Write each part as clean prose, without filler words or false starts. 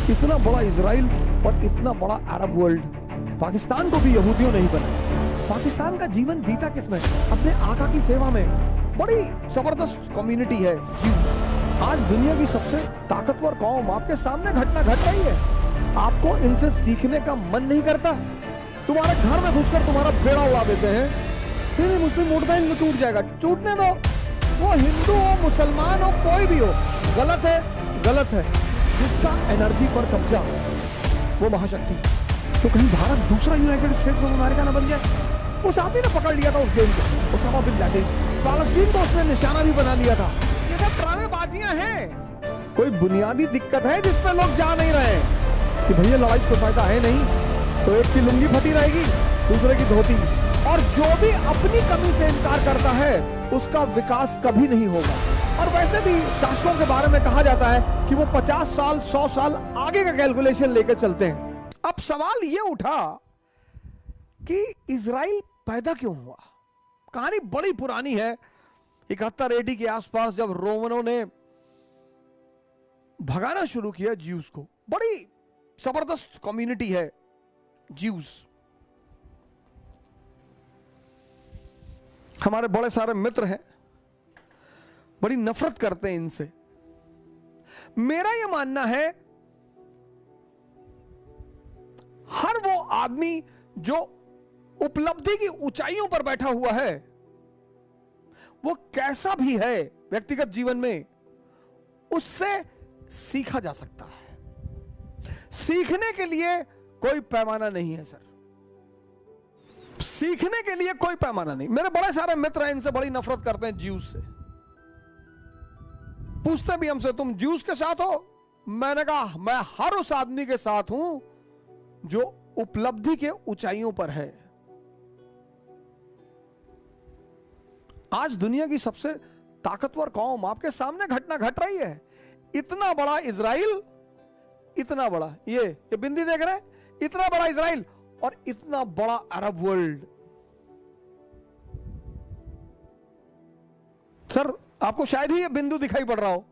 इतना बड़ा इजराइल और इतना बड़ा अरब वर्ल्ड, पाकिस्तान को भी यहूदियों ने ही बनाया। पाकिस्तान का जीवन बीता किसमें? अपने आका की सेवा में। बड़ी जबरदस्त कम्युनिटी है ज्यूज। आज दुनिया की सबसे ताकतवर कौम आपके सामने घटना घट रही है। आपको इनसे सीखने का मन नहीं करता? तुम्हारे घर में घुसकर तुम्हारा बेड़ा उड़ा देते हैं। फिर मुस्लिम वोट बैंक में टूट जाएगा, टूटने दो। वो हिंदू हो, मुसलमान हो, कोई भी हो, गलत है, गलत है। जिसका एनर्जी पर कब्जा वो महाशक्ति। तो कहीं भारत दूसरा यूनाइटेड स्टेट्स ऑफ अमेरिका ना बन जाए। उस आदमी ने पकड़ लिया था उस गेम को, ओसामा बिन लादेन। फालस्तीन को उसने निशाना भी बना लिया था। ये सब ड्रामेबाजियां हैं। कोई बुनियादी दिक्कत है जिस पे लोग जा नहीं रहे कि भैया लड़ाई को फायदा है नहीं, तो एक की लुंगी फटी रहेगी, दूसरे की धोती। और जो भी अपनी कमी से इनकार करता है उसका विकास कभी नहीं होगा। और वैसे भी शासकों के बारे में कहा जाता है कि वो 50 साल 100 साल आगे का कैलकुलेशन लेकर चलते हैं। अब सवाल ये उठा कि इजराइल पैदा क्यों हुआ? कहानी बड़ी पुरानी है। 71 एडी के आसपास जब रोमनों ने भगाना शुरू किया ज्यूज को, बड़ी जबरदस्त कम्युनिटी है ज्यूज। हमारे बड़े सारे मित्र हैं, बड़ी नफरत करते हैं इनसे। मेरा यह मानना है हर वो आदमी जो उपलब्धि की ऊंचाइयों पर बैठा हुआ है, वो कैसा भी है व्यक्तिगत जीवन में, उससे सीखा जा सकता है। सीखने के लिए कोई पैमाना नहीं है सर, सीखने के लिए कोई पैमाना नहीं। मेरे बड़े सारे मित्र हैं, इनसे बड़ी नफरत करते हैं ज्यूज से। पूछते भी हमसे, तुम ज्यूज के साथ हो? मैंने कहा मैं हर उस आदमी के साथ हूं जो उपलब्धि के ऊंचाइयों पर है। आज दुनिया की सबसे ताकतवर कौम आपके सामने घटना घट रही है। इतना बड़ा इजराइल, इतना बड़ा ये बिंदी देख रहे हैं, इतना बड़ा इजराइल और इतना बड़ा अरब वर्ल्ड। सर आपको शायद ही ये बिंदु दिखाई पड़ रहा हो।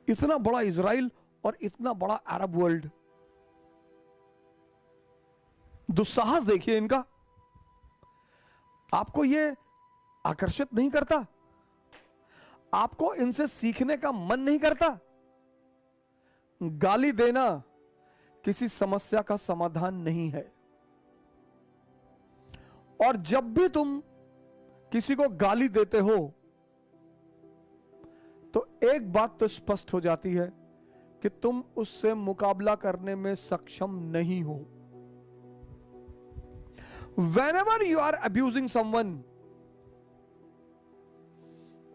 इतना बड़ा इजराइल और इतना बड़ा अरब वर्ल्ड। दुस्साहस देखिए इनका। आपको ये आकर्षित नहीं करता? आपको इनसे सीखने का मन नहीं करता? गाली देना किसी समस्या का समाधान नहीं है। और जब भी तुम किसी को गाली देते हो तो एक बात तो स्पष्ट हो जाती है कि तुम उससे मुकाबला करने में सक्षम नहीं हो। Whenever you are abusing someone,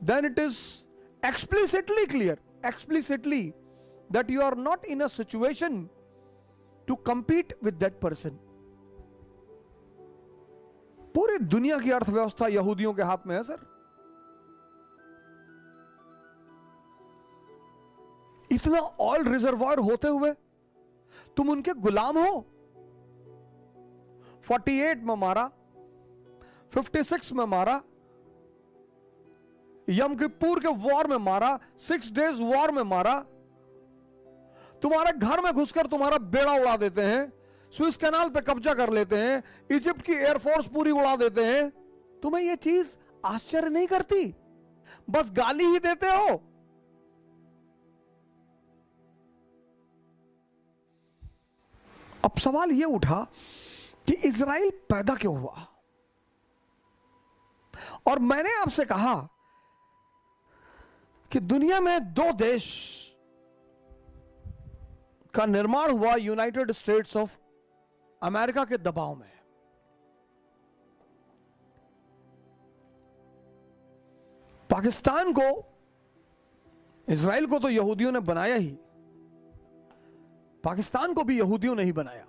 then it is explicitly clear, that you are not in a situation to compete with that person. पूरी दुनिया की अर्थव्यवस्था यहूदियों के हाथ में है सर। इतना ऑयल रिजर्वायर होते हुए तुम उनके गुलाम हो। 48 में मारा, 56 में मारा, यम किप्पुर के वॉर में मारा, 6 डेज वॉर में मारा। तुम्हारे घर में घुसकर तुम्हारा बेड़ा उड़ा देते हैं, स्विस कैनाल पे कब्जा कर लेते हैं, इजिप्ट की एयरफोर्स पूरी उड़ा देते हैं। तुम्हें यह चीज आश्चर्य नहीं करती? बस गाली ही देते हो। अब सवाल यह उठा कि इजराइल पैदा क्यों हुआ? और मैंने आपसे कहा कि दुनिया में 2 देश का निर्माण हुआ यूनाइटेड स्टेट्स ऑफ अमेरिका के दबाव में। पाकिस्तान को, इजराइल को तो यहूदियों ने बनाया ही, पाकिस्तान को भी यहूदियों ने ही बनाया।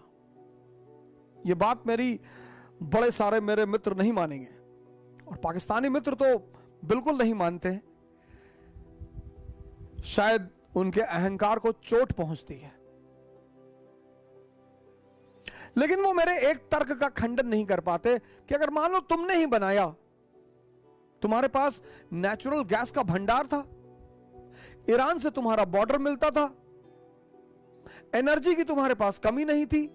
यह बात मेरी बड़े सारे मेरे मित्र नहीं मानेंगे, और पाकिस्तानी मित्र तो बिल्कुल नहीं मानते हैं। शायद उनके अहंकार को चोट पहुंचती है, लेकिन वो मेरे एक तर्क का खंडन नहीं कर पाते कि अगर मान लो तुमने ही बनाया, तुम्हारे पास नेचुरल गैस का भंडार था, ईरान से तुम्हारा बॉर्डर मिलता था, एनर्जी की तुम्हारे पास कमी नहीं थी,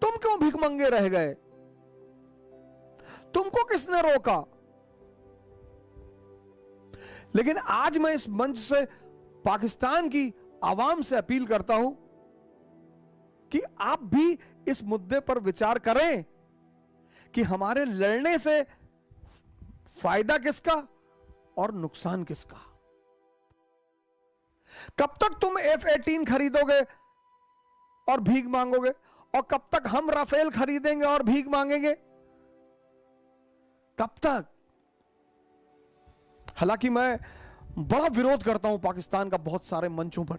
तुम क्यों भिखमंगे रह गए? तुमको किसने रोका? लेकिन आज मैं इस मंच से पाकिस्तान की आवाम से अपील करता हूं कि आप भी इस मुद्दे पर विचार करें कि हमारे लड़ने से फायदा किसका और नुकसान किसका। कब तक तुम F-18 खरीदोगे और भीख मांगोगे, और कब तक हम राफेल खरीदेंगे और भीख मांगेंगे? कब तक? हालांकि मैं बड़ा विरोध करता हूं पाकिस्तान का बहुत सारे मंचों पर,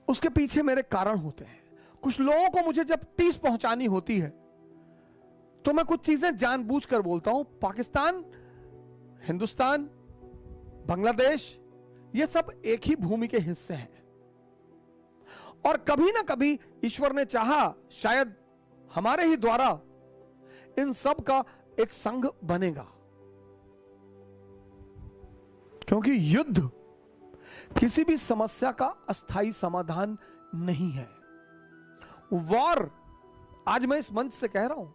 उसके पीछे मेरे कारण होते हैं। कुछ लोगों को मुझे जब टीस पहुंचानी होती है तो मैं कुछ चीजें जानबूझकर बोलता हूं। पाकिस्तान, हिंदुस्तान, बांग्लादेश, ये सब एक ही भूमि के हिस्से हैं, और कभी ना कभी ईश्वर ने चाहा, शायद हमारे ही द्वारा इन सब का एक संघ बनेगा। क्योंकि युद्ध किसी भी समस्या का अस्थायी समाधान नहीं है। वॉर, आज मैं इस मंच से कह रहा हूं,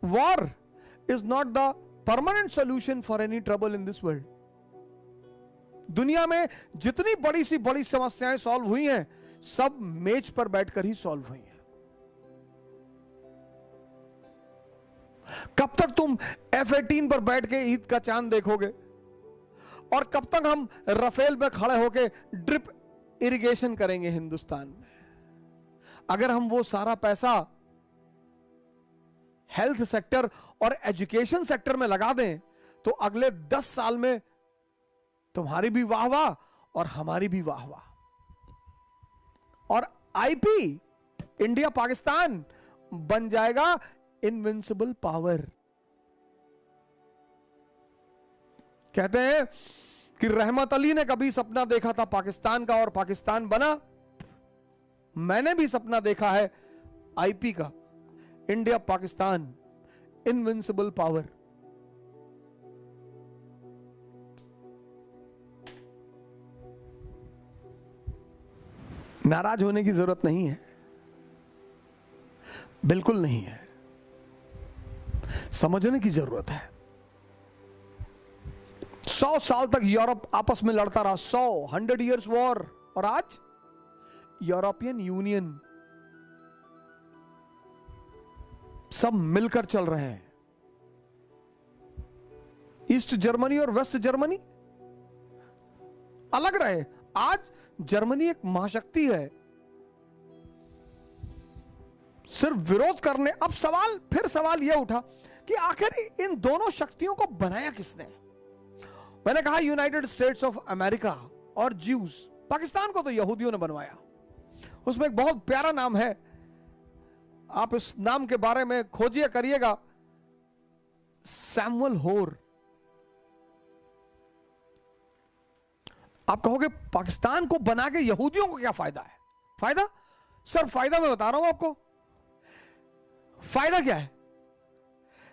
war is not the permanent solution for any trouble in this world. दुनिया में जितनी बड़ी सी बड़ी समस्याएं सॉल्व हुई हैं, सब मेज पर बैठकर ही सॉल्व हुई हैं। कब तक तुम F-18 पर बैठ के ईद का चांद देखोगे, और कब तक हम राफेल पे खड़े होके ड्रिप इरिगेशन करेंगे हिंदुस्तान में? अगर हम वो सारा पैसा हेल्थ सेक्टर और एजुकेशन सेक्टर में लगा दें तो अगले 10 साल में तुम्हारी भी वाह वाह और हमारी भी वाह वाह। और IP, इंडिया पाकिस्तान बन जाएगा इनविंसिबल पावर। कहते हैं कि रहमत अली ने कभी सपना देखा था पाकिस्तान का और पाकिस्तान बना। मैंने भी सपना देखा है IP का, इंडिया पाकिस्तान इनविंसिबल पावर। नाराज होने की जरूरत नहीं है, बिल्कुल नहीं है। समझने की जरूरत है। 100 साल तक यूरोप आपस में लड़ता रहा, 100 इयर्स वॉर, और आज यूरोपियन यूनियन सब मिलकर चल रहे हैं। ईस्ट जर्मनी और वेस्ट जर्मनी अलग रहे, आज जर्मनी एक महाशक्ति है। सिर्फ विरोध करने, अब फिर सवाल यह उठा कि आखिर इन दोनों शक्तियों को बनाया किसने? मैंने कहा यूनाइटेड स्टेट्स ऑफ अमेरिका और ज्यूज। पाकिस्तान को तो यहूदियों ने बनवाया। उसमें एक बहुत प्यारा नाम है, आप इस नाम के बारे में खोजिए करिएगा, सैमुअल होर। आप कहोगे पाकिस्तान को बना के यहूदियों को क्या फायदा है? फायदा सर, फायदा मैं बता रहा हूं आपको। फायदा क्या है?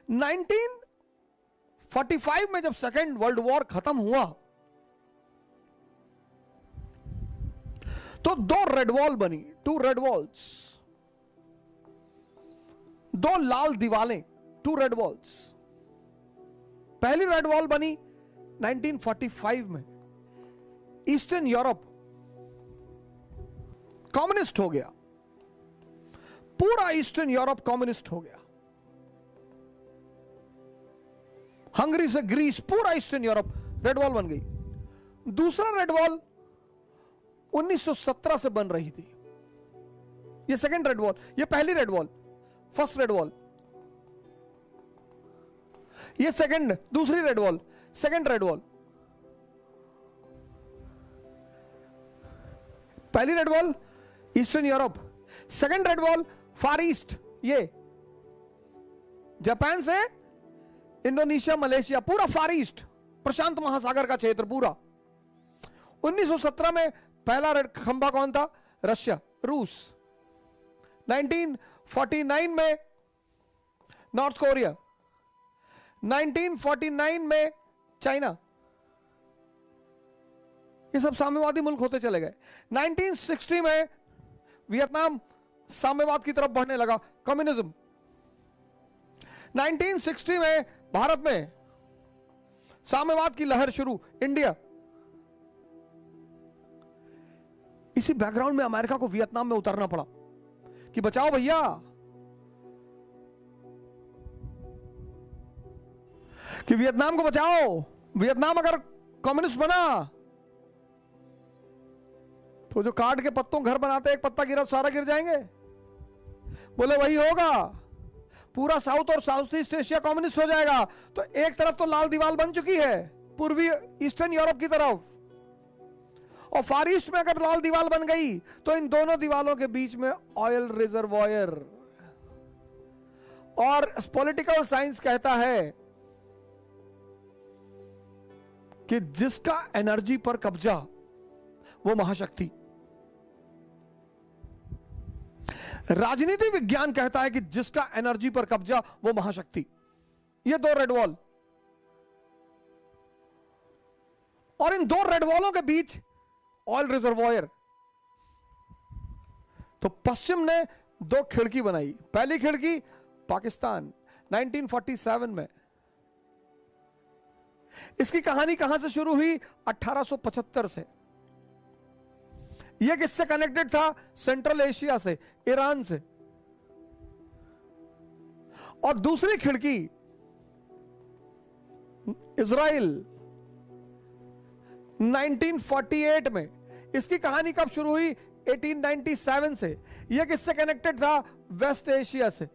1945 में जब सेकेंड वर्ल्ड वॉर खत्म हुआ तो 2 रेड वॉल बनी, 2 रेड वॉल्स, 2 लाल दीवालें, 2 रेड वॉल्स। पहली रेड वॉल बनी 1945 में। ईस्टर्न यूरोप कम्युनिस्ट हो गया, पूरा ईस्टर्न यूरोप कम्युनिस्ट हो गया। हंगरी से ग्रीस, पूरा ईस्टर्न यूरोप रेड वॉल बन गई। दूसरा रेड वॉल 1917 से बन रही थी। ये सेकंड रेड वॉल, ये पहली red wall, first red wall, ये सेकंड, दूसरी red wall, second red wall, पहली red wall eastern Europe, second red wall far east, ये जापान से इंडोनेशिया, मलेशिया, पूरा फार ईस्ट, प्रशांत महासागर का क्षेत्र पूरा। 1917 में पहला रेड खंभा कौन था? रशिया, रूस। 1949 में नॉर्थ कोरिया, 1949 में चाइना, ये सब साम्यवादी मुल्क होते चले गए। 1960 में वियतनाम साम्यवाद की तरफ बढ़ने लगा, कम्युनिज्म। 1960 में भारत में साम्यवाद की लहर शुरू, इंडिया। इसी बैकग्राउंड में अमेरिका को वियतनाम में उतरना पड़ा कि बचाओ भैया, कि वियतनाम को बचाओ। वियतनाम अगर कम्युनिस्ट बना तो जो काट के पत्तों घर बनाते, एक पत्ता गिरा सारा गिर जाएंगे। बोले वही होगा, पूरा साउथ और साउथ ईस्ट एशिया कम्युनिस्ट हो जाएगा। तो एक तरफ तो लाल दीवार बन चुकी है पूर्वी ईस्टर्न यूरोप की तरफ, और फार ईस्ट में अगर लाल दीवार बन गई तो इन दोनों दीवारों के बीच में ऑयल रिजर्वॉयर। और पॉलिटिकल साइंस कहता है कि जिसका एनर्जी पर कब्जा वो महाशक्ति। राजनीति विज्ञान कहता है कि जिसका एनर्जी पर कब्जा वो महाशक्ति। ये दो रेड वॉल, और इन दो रेड वॉलों के बीच ऑयल रिजर्वॉयर। तो पश्चिम ने दो खिड़की बनाई। पहली खिड़की पाकिस्तान 1947 में। इसकी कहानी कहां से शुरू हुई? 1875 से। यह किससे कनेक्टेड था? सेंट्रल एशिया से, ईरान से। और दूसरी खिड़की इजराइल 1948 में। इसकी कहानी कब शुरू हुई? 1897 से। यह किससे कनेक्टेड था? वेस्ट एशिया से।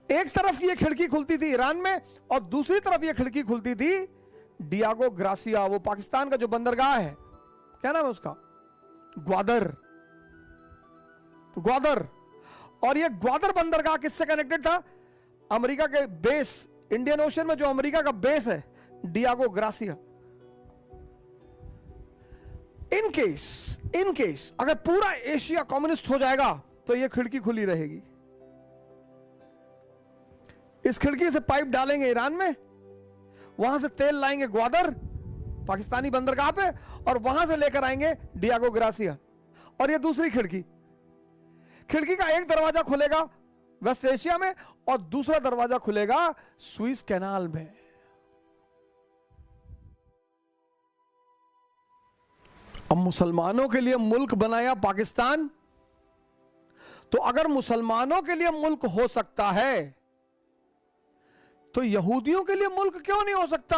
एक तरफ यह खिड़की खुलती थी ईरान में, और दूसरी तरफ यह खिड़की खुलती थी डियागो ग्रासिया, वो पाकिस्तान का जो बंदरगाह है, क्या नाम है उसका? ग्वादर। ग्वादर। और ये ग्वादर बंदरगाह किससे कनेक्टेड था? अमेरिका के बेस, इंडियन ओशन में जो अमेरिका का बेस है, डियागो ग्रासिया। इन केस अगर पूरा एशिया कम्युनिस्ट हो जाएगा तो यह खिड़की खुली रहेगी। इस खिड़की से पाइप डालेंगे ईरान में, वहां से तेल लाएंगे ग्वादर पाकिस्तानी बंदरगाह पे, और वहां से लेकर आएंगे डियागो ग्रासिया। और ये दूसरी खिड़की का एक दरवाजा खुलेगा वेस्ट एशिया में, और दूसरा दरवाजा खुलेगा स्विस कैनाल में। अब मुसलमानों के लिए मुल्क बनाया पाकिस्तान, तो अगर मुसलमानों के लिए मुल्क हो सकता है तो यहूदियों के लिए मुल्क क्यों नहीं हो सकता?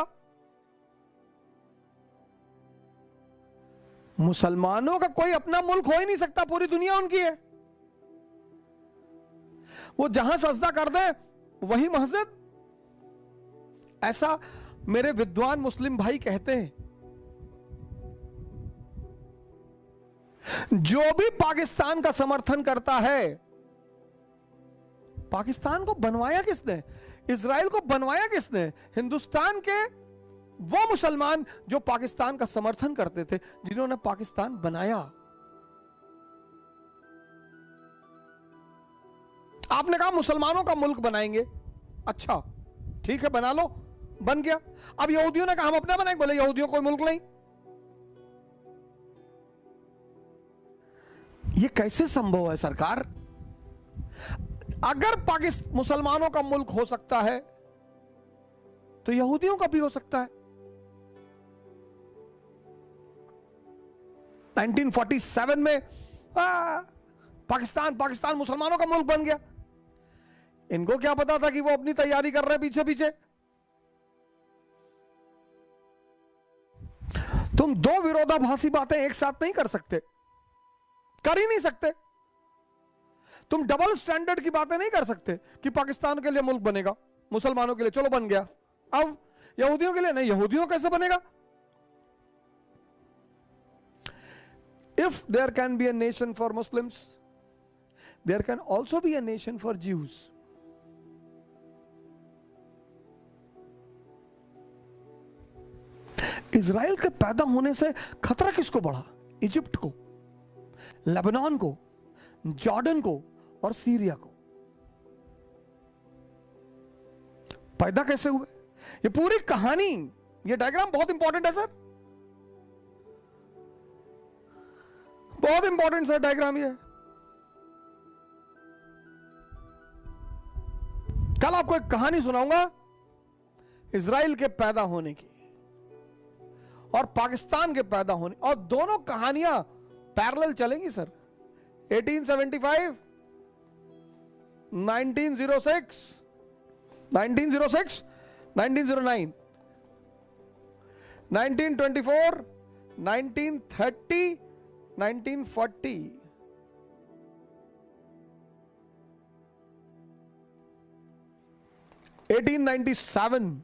मुसलमानों का कोई अपना मुल्क हो ही नहीं सकता, पूरी दुनिया उनकी है। वो जहां सजदा कर दे वही मस्जिद, ऐसा मेरे विद्वान मुस्लिम भाई कहते हैं। जो भी पाकिस्तान का समर्थन करता है, पाकिस्तान को बनवाया किसने? इजराइल को बनवाया किसने? हिंदुस्तान के वो मुसलमान जो पाकिस्तान का समर्थन करते थे, जिन्होंने पाकिस्तान बनाया। आपने कहा मुसलमानों का मुल्क बनाएंगे, अच्छा ठीक है बना लो, बन गया। अब यहूदियों ने कहा हम अपना बनाएंगे, बोले यहूदियों कोई मुल्क नहीं। ये कैसे संभव है सरकार? अगर पाकिस्तान मुसलमानों का मुल्क हो सकता है तो यहूदियों का भी हो सकता है। 1947 में पाकिस्तान मुसलमानों का मुल्क बन गया। इनको क्या पता था कि वो अपनी तैयारी कर रहे हैं पीछे पीछे। तुम दो विरोधाभासी बातें एक साथ नहीं कर सकते, कर ही नहीं सकते। तुम डबल स्टैंडर्ड की बातें नहीं कर सकते कि पाकिस्तान के लिए मुल्क बनेगा, मुसलमानों के लिए चलो बन गया, अब यहूदियों के लिए नहीं। यहूदियों कैसे बनेगा? If there can be a nation for Muslims, there can also be a nation for Jews. Israel के पैदा होने से खतरा किसको बढ़ा? इजिप्ट को, लेबनान को, जॉर्डन को और सीरिया को। पैदा कैसे हुए? ये पूरी कहानी ये डायग्राम बहुत इंपॉर्टेंट है सर, बहुत इंपॉर्टेंट सर डायग्राम ये। कल आपको एक कहानी सुनाऊंगा इजराइल के पैदा होने की और पाकिस्तान के पैदा होने, और दोनों कहानियां पैरेलल चलेंगी सर। 1875, 1906, 1906, 1909, 1924, 1930, 1940, 1897,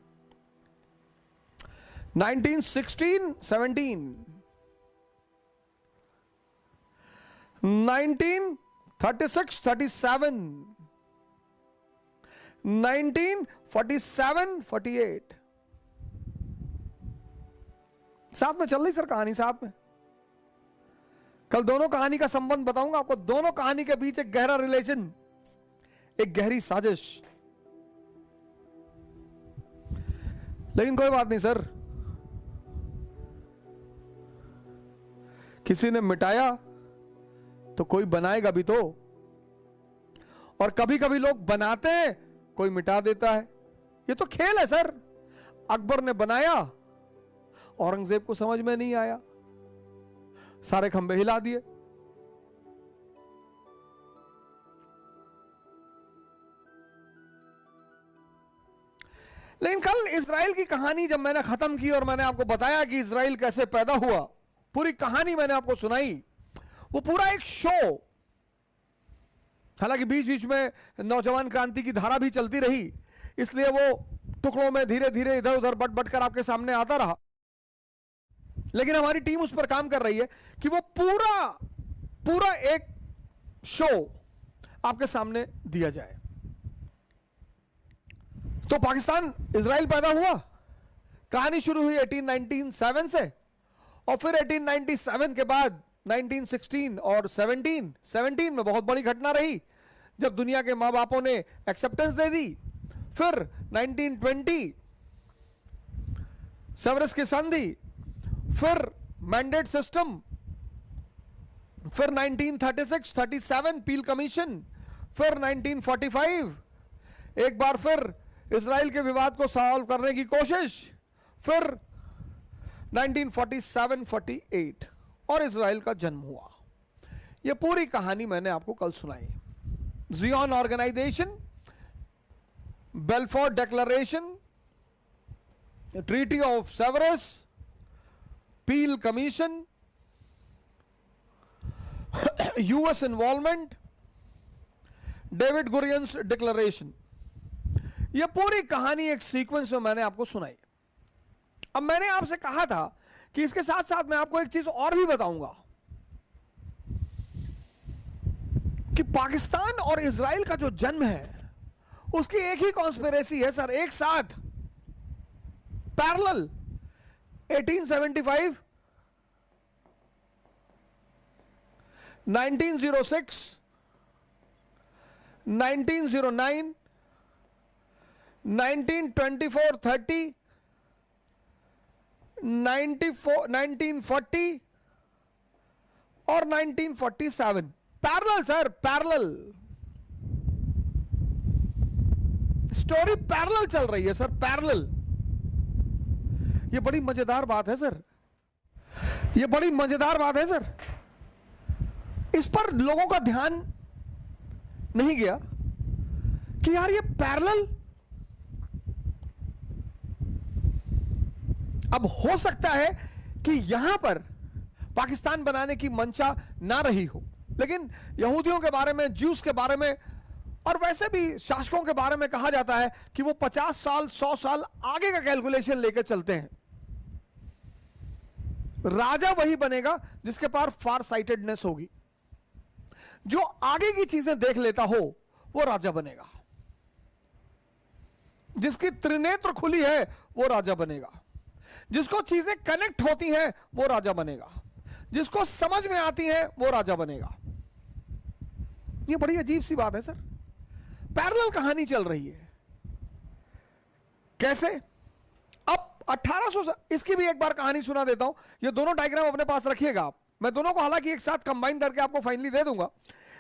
1916, 17, 1936, 37, 1947, 48। साथ में चल रही सर कहानी, साथ में। कल दोनों कहानी का संबंध बताऊंगा आपको, दोनों कहानी के बीच एक गहरा रिलेशन, एक गहरी साजिश। लेकिन कोई बात नहीं सर, किसी ने मिटाया तो कोई बनाएगा भी तो, और कभी कभी लोग बनाते हैं, कोई मिटा देता है। ये तो खेल है सर। अकबर ने बनाया, औरंगजेब को समझ में नहीं आया, सारे खंबे हिला दिए। लेकिन कल इजराइल की कहानी जब मैंने खत्म की और मैंने आपको बताया कि इजराइल कैसे पैदा हुआ, पूरी कहानी मैंने आपको सुनाई, वो पूरा एक शो। हालांकि बीच बीच में नौजवान क्रांति की धारा भी चलती रही, इसलिए वो टुकड़ों में धीरे धीरे इधर उधर बट बट कर आपके सामने आता रहा। लेकिन हमारी टीम उस पर काम कर रही है कि वो पूरा एक शो आपके सामने दिया जाए। तो पाकिस्तान, इजराइल पैदा हुआ, कहानी शुरू हुई 1897 से, और फिर 1897 के बाद 1916 और 17 में बहुत बड़ी घटना रही जब दुनिया के मां बापों ने एक्सेप्टेंस दे दी। फिर 1920 सेवर्स की संधि, फिर मैंडेट सिस्टम, फिर 1936, 37 पील कमीशन, फिर 1945 एक बार फिर इजराइल के विवाद को सॉल्व करने की कोशिश, फिर 1947, 48 और इजराइल का जन्म हुआ। यह पूरी कहानी मैंने आपको कल सुनाई। Zion organisation, Balfour declaration, treaty of Sevres, Peel commission, US involvement, David Gurion's declaration, यह पूरी कहानी एक सीक्वेंस में मैंने आपको सुनाई। अब मैंने आपसे कहा था कि इसके साथ साथ मैं आपको एक चीज और भी बताऊंगा कि पाकिस्तान और इजराइल का जो जन्म है उसकी एक ही कॉन्स्पिरेसी है सर, एक साथ पैरेलल। 1875, 1906, 1909, 1924, 30, 1940 और 1947। Parallel sir, parallel story, parallel चल रही है सर, पैरेलल। ये बड़ी मजेदार बात है सर, ये बड़ी मजेदार बात है सर। इस पर लोगों का ध्यान नहीं गया कि यार ये पैरेलल, अब हो सकता है कि यहां पर पाकिस्तान बनाने की मंशा ना रही हो, लेकिन यहूदियों के बारे में, ज्यूस के बारे में और वैसे भी शासकों के बारे में कहा जाता है कि वो 50 साल 100 साल आगे का कैलकुलेशन लेकर चलते हैं। राजा वही बनेगा जिसके पास फार साइटेडनेस होगी, जो आगे की चीजें देख लेता हो वो राजा बनेगा, जिसकी त्रिनेत्र खुली है वो राजा बनेगा, जिसको चीजें कनेक्ट होती हैं वो राजा बनेगा, जिसको समझ में आती है वो राजा बनेगा। ये बड़ी अजीब सी बात है सर, पैरेलल कहानी चल रही है। कैसे? अब 1800, इसकी भी एक बार कहानी सुना देता हूं। ये दोनों डायग्राम अपने पास रखिएगा आप, मैं दोनों को हालांकि एक साथ कंबाइन करके आपको फाइनली दे दूंगा।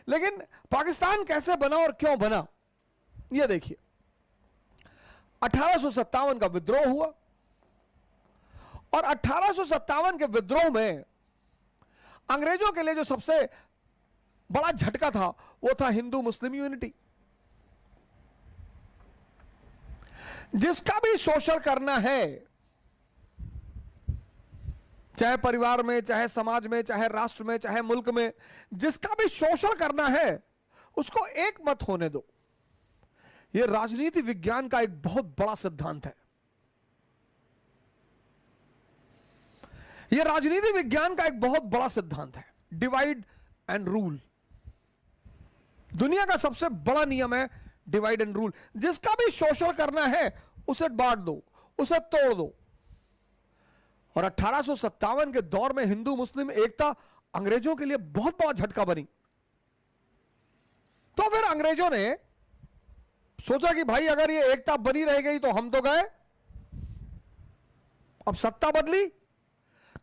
लेकिन पाकिस्तान कैसे बना और क्यों बना, ये देखिए। 1857 का विद्रोह हुआ और 1857 के विद्रोह में अंग्रेजों के लिए जो सबसे बड़ा झटका था वो था हिंदू मुस्लिम यूनिटी। जिसका भी शोषण करना है, चाहे परिवार में, चाहे समाज में, चाहे राष्ट्र में, चाहे मुल्क में, जिसका भी शोषण करना है उसको एक मत होने दो। यह राजनीति विज्ञान का एक बहुत बड़ा सिद्धांत है। यह राजनीति विज्ञान का एक बहुत बड़ा सिद्धांत है, डिवाइड एंड रूल। दुनिया का सबसे बड़ा नियम है डिवाइड एंड रूल। जिसका भी शोषण करना है उसे बांट दो, उसे तोड़ दो। और 1857 के दौर में हिंदू मुस्लिम एकता अंग्रेजों के लिए बहुत बड़ा झटका बनी। तो फिर अंग्रेजों ने सोचा कि भाई अगर ये एकता बनी रह गई तो हम तो गए। अब सत्ता बदली,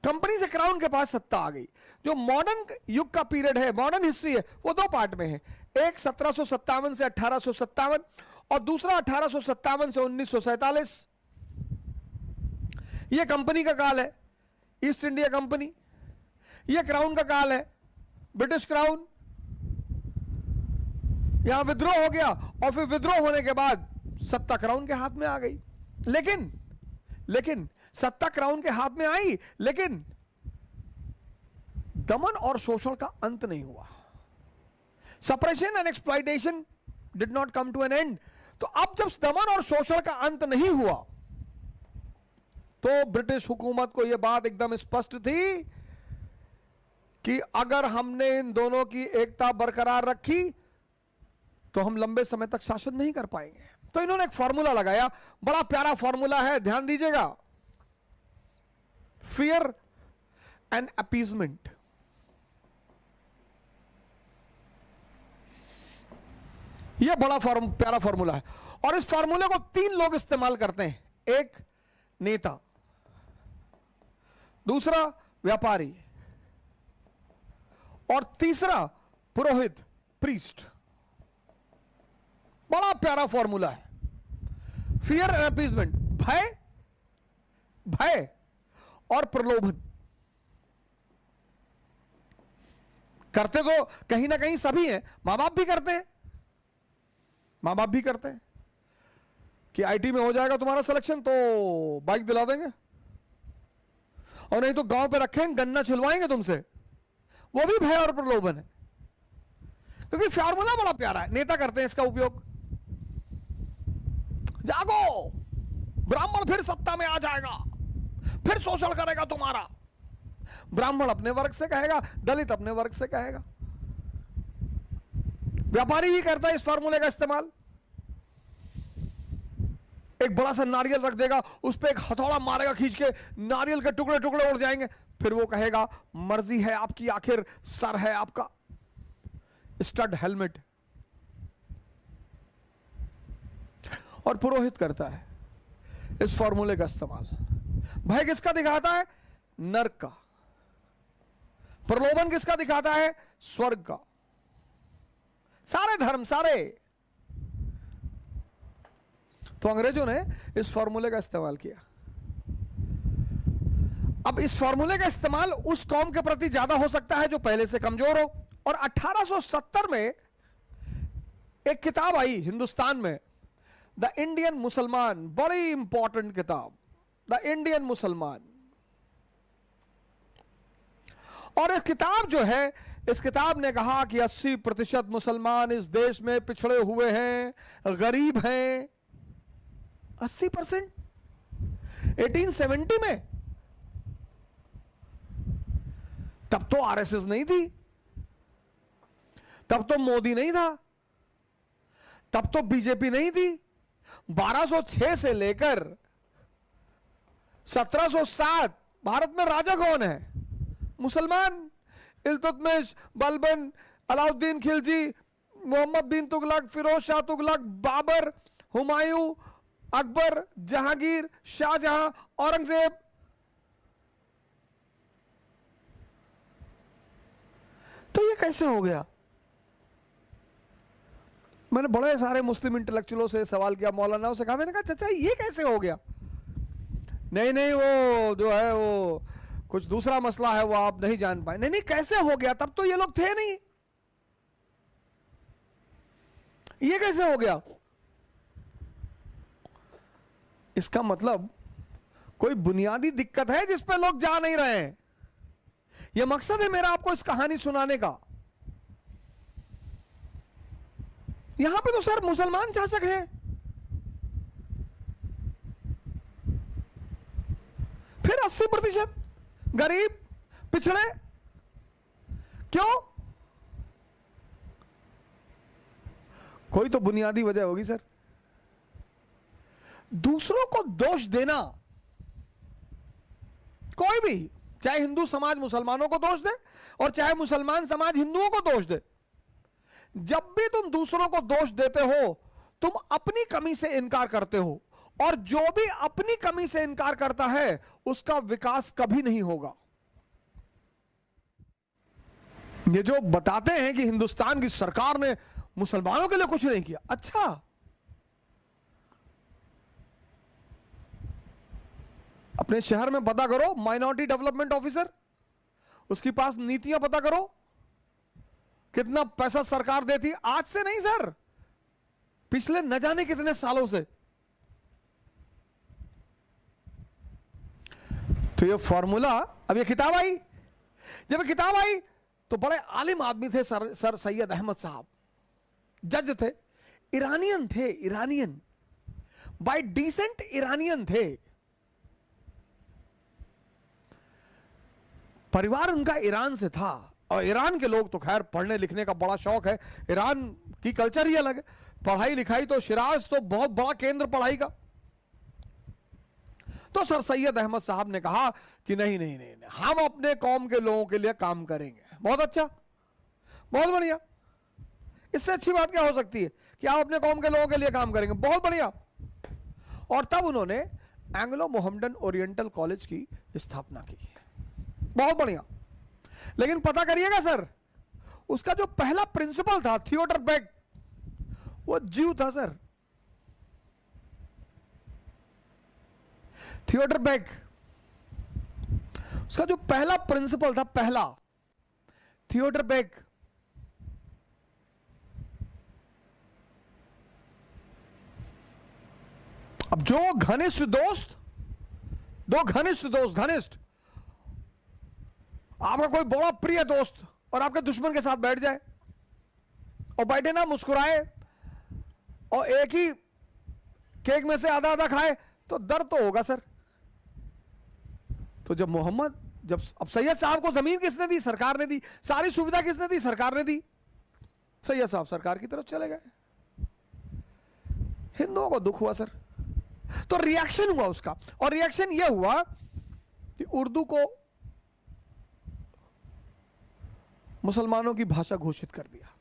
कंपनी से क्राउन के पास सत्ता आ गई। जो मॉडर्न युग का पीरियड है, मॉडर्न हिस्ट्री है, वो दो पार्ट में है। एक 1757 से 1857 और दूसरा 1857 से 1947। यह कंपनी का काल है, ईस्ट इंडिया कंपनी। यह क्राउन का काल है, ब्रिटिश क्राउन। यहां विद्रोह हो गया और फिर विद्रोह होने के बाद सत्ता क्राउन के हाथ में आ गई। लेकिन सत्ता क्राउन के हाथ में आई, लेकिन दमन और शोषण का अंत नहीं हुआ। Suppression and exploitation did not come to an end. तो अब जब दमन और शोषण का अंत नहीं हुआ तो ब्रिटिश हुकूमत को यह बात एकदम स्पष्ट थी कि अगर हमने इन दोनों की एकता बरकरार रखी तो हम लंबे समय तक शासन नहीं कर पाएंगे। तो इन्होंने एक फॉर्मूला लगाया, बड़ा प्यारा फॉर्मूला है, ध्यान दीजिएगा। Fear and appeasement. यह बड़ा प्यारा फॉर्मूला है और इस फॉर्मूले को 3 लोग इस्तेमाल करते हैं। एक नेता, दूसरा व्यापारी और तीसरा पुरोहित, प्रीस्ट। बड़ा प्यारा फॉर्मूला है। फियर एंड अपीजमेंट, भय और प्रलोभन। करते तो कहीं ना कहीं सभी हैं, मां बाप भी करते हैं। मां बाप भी करते हैं कि आईटी में हो जाएगा तुम्हारा सिलेक्शन तो बाइक दिला देंगे, और नहीं तो गांव पे रखेंगे, गन्ना छिलवाएंगे तुमसे। वो भी भय और प्रलोभन है, क्योंकि फॉर्मूला बड़ा प्यारा है। नेता करते हैं इसका उपयोग। जागो, ब्राह्मण फिर सत्ता में आ जाएगा, फिर शोषण करेगा तुम्हारा। ब्राह्मण अपने वर्ग से कहेगा, दलित अपने वर्ग से कहेगा। व्यापारी भी करता है इस फॉर्मूले का इस्तेमाल। एक बड़ा सा नारियल रख देगा, उस पर एक हथौड़ा मारेगा खींच के, नारियल के टुकड़े टुकड़े उड़ जाएंगे। फिर वो कहेगा मर्जी है आपकी, आखिर सर है आपका, स्टड हेलमेट। और पुरोहित करता है इस फॉर्मूले का इस्तेमाल। भय किसका दिखाता है? नरक का। प्रलोभन किसका दिखाता है? स्वर्ग का। सारे धर्म, सारे। तो अंग्रेजों ने इस फॉर्मूले का इस्तेमाल किया। अब इस फॉर्मूले का इस्तेमाल उस कौम के प्रति ज्यादा हो सकता है जो पहले से कमजोर हो। और 1870 में एक किताब आई हिंदुस्तान में, द इंडियन मुसलमान। बड़ी इंपॉर्टेंट किताब, द इंडियन मुसलमान। और इस किताब जो है, इस किताब ने कहा कि 80% मुसलमान इस देश में पिछड़े हुए हैं, गरीब हैं। 80%? 1870 में तब तो आरएसएस नहीं थी, तब तो मोदी नहीं था, तब तो बीजेपी नहीं थी। 1206 से लेकर 1707 भारत में राजा कौन है? मुसलमान। इल्तुतमिश, बलबन, अलाउद्दीन खिलजी, मोहम्मद बिन तुगलक, फिरोज शाह तुगलक, बाबर, हुमायूं, अकबर, जहांगीर, शाहजहां, औरंगजेब। तो ये कैसे हो गया? मैंने बड़े सारे मुस्लिम इंटेलेक्चुअलों से सवाल किया, मौलानाओं से कहा, मैंने कहा चाचा ये कैसे हो गया? नहीं नहीं, वो जो है वो कुछ दूसरा मसला है, वो आप नहीं जान पाए। नहीं नहीं, कैसे हो गया? तब तो ये लोग थे नहीं, ये कैसे हो गया? इसका मतलब कोई बुनियादी दिक्कत है जिस पे लोग जा नहीं रहे हैं। यह मकसद है मेरा आपको इस कहानी सुनाने का। यहां पे तो सर मुसलमान शासक हैं, फिर 80% गरीब, पिछड़े, क्यों? कोई तो बुनियादी वजह होगी सर। दूसरों को दोष देना, कोई भी, चाहे हिंदू समाज मुसलमानों को दोष दे और चाहे मुसलमान समाज हिंदुओं को दोष दे, जब भी तुम दूसरों को दोष देते हो तुम अपनी कमी से इनकार करते हो, और जो भी अपनी कमी से इनकार करता है उसका विकास कभी नहीं होगा। ये जो बताते हैं कि हिंदुस्तान की सरकार ने मुसलमानों के लिए कुछ नहीं किया, अच्छा, अपने शहर में पता करो, माइनॉरिटी डेवलपमेंट ऑफिसर, उसके पास नीतियां पता करो, कितना पैसा सरकार देती। आज से नहीं सर, पिछले न जाने कितने सालों से। तो ये फॉर्मूला, अब ये किताब आई, जब किताब आई तो बड़े आलिम आदमी थे सर सैयद अहमद साहब, जज थे, ईरानियन थे, ईरानियन, बाय डिसेंट ईरानियन थे, परिवार उनका ईरान से था, और ईरान के लोग तो खैर पढ़ने लिखने का बड़ा शौक है, ईरान की कल्चर ही अलग है, पढ़ाई लिखाई तो शिराज तो बहुत बड़ा केंद्र पढ़ाई का। तो सर सैयद अहमद साहब ने कहा कि नहीं नहीं नहीं, नहीं, हम अपने कौम के लोगों के लिए काम करेंगे। बहुत अच्छा, बहुत बढ़िया, इससे अच्छी बात क्या हो सकती है कि आप अपने कौम के लोगों के लिए काम करेंगे, बहुत बढ़िया। और तब उन्होंने एंग्लो मोहम्मडन ओरिएंटल कॉलेज की स्थापना की, बहुत बढ़िया। लेकिन पता करिएगा सर, उसका जो पहला प्रिंसिपल था थियोडर बेक, वो जीव था सर, थियोडर बेक, उसका जो पहला प्रिंसिपल था, पहला, थियोडर बेक। अब जो घनिष्ठ दोस्त, दो घनिष्ठ दोस्त, घनिष्ठ, आपका कोई बड़ा प्रिय दोस्त और आपके दुश्मन के साथ बैठ जाए, और बैठे ना, मुस्कुराए, और एक ही केक में से आधा आधा खाए, तो दर्द तो होगा सर। तो जब अब सैयद साहब को जमीन किसने दी? सरकार ने दी। सारी सुविधा किसने दी? सरकार ने दी। सैयद साहब सरकार की तरफ चले गए, हिंदुओं को दुख हुआ सर, तो रिएक्शन हुआ उसका, और रिएक्शन यह हुआ कि उर्दू को मुसलमानों की भाषा घोषित कर दिया।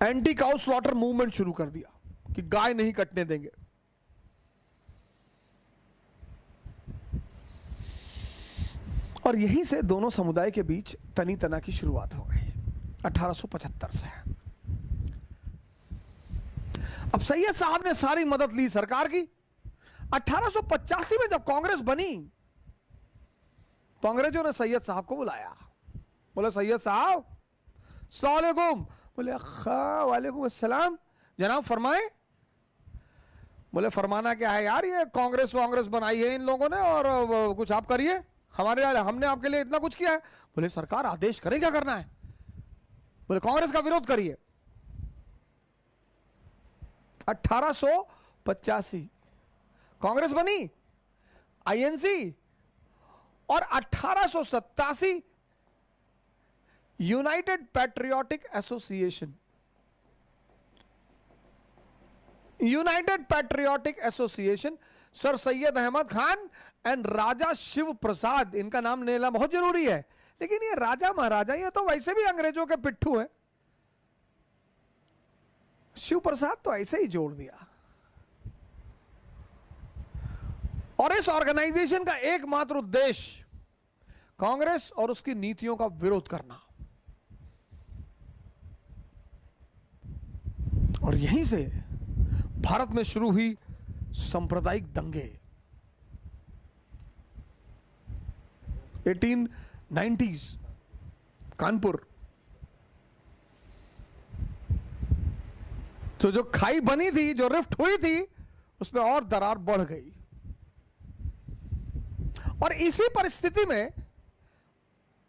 एंटी काउ स्लॉटर मूवमेंट शुरू कर दिया कि गाय नहीं कटने देंगे। और यहीं से दोनों समुदाय के बीच तनी तना की शुरुआत हो गई 1875 से। अब सैयद साहब ने सारी मदद ली सरकार की। 1885 में जब कांग्रेस बनी तो अंग्रेजों ने सैयद साहब को बुलाया, बोले सैयद साहब अस्सलाम वालेकुम। बोले वालेकुम अस्सलाम, जनाब फरमाए। बोले फरमाना क्या है यार, ये कांग्रेस बनाई है इन लोगों ने और कुछ आप करिए, हमने आपके लिए इतना कुछ किया है। बोले सरकार आदेश करें, क्या करना है। बोले कांग्रेस का विरोध करिए। 1885 कांग्रेस बनी, आईएनसी, और 1887 United Patriotic Association, United Patriotic Association, Sir Syed Ahmad Khan and Raja Shiv Prasad, इनका नाम लेना बहुत जरूरी है। लेकिन ये राजा महाराजा, ये तो वैसे भी अंग्रेजों के पिट्ठू है, शिव प्रसाद तो ऐसे ही जोड़ दिया। और इस ऑर्गेनाइजेशन का एकमात्र उद्देश्य कांग्रेस और उसकी नीतियों का विरोध करना। और यहीं से भारत में शुरू हुई सांप्रदायिक दंगे। 1890s कानपुर, तो जो खाई बनी थी, जो रिफ्ट हुई थी, उसमें और दरार बढ़ गई। और इसी परिस्थिति में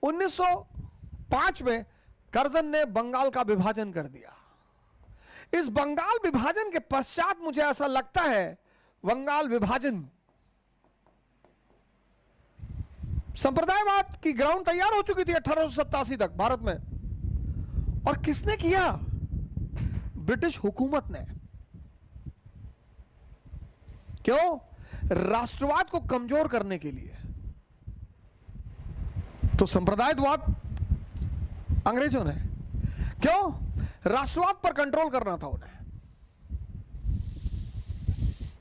1905 में कर्जन ने बंगाल का विभाजन कर दिया। इस बंगाल विभाजन के पश्चात मुझे ऐसा लगता है बंगाल विभाजन संप्रदायवाद की ग्राउंड तैयार हो चुकी थी 1887 तक भारत में। और किसने किया? ब्रिटिश हुकूमत ने। क्यों? राष्ट्रवाद को कमजोर करने के लिए। तो संप्रदायवाद अंग्रेजों ने, क्यों? राष्ट्रवाद पर कंट्रोल करना था उन्हें।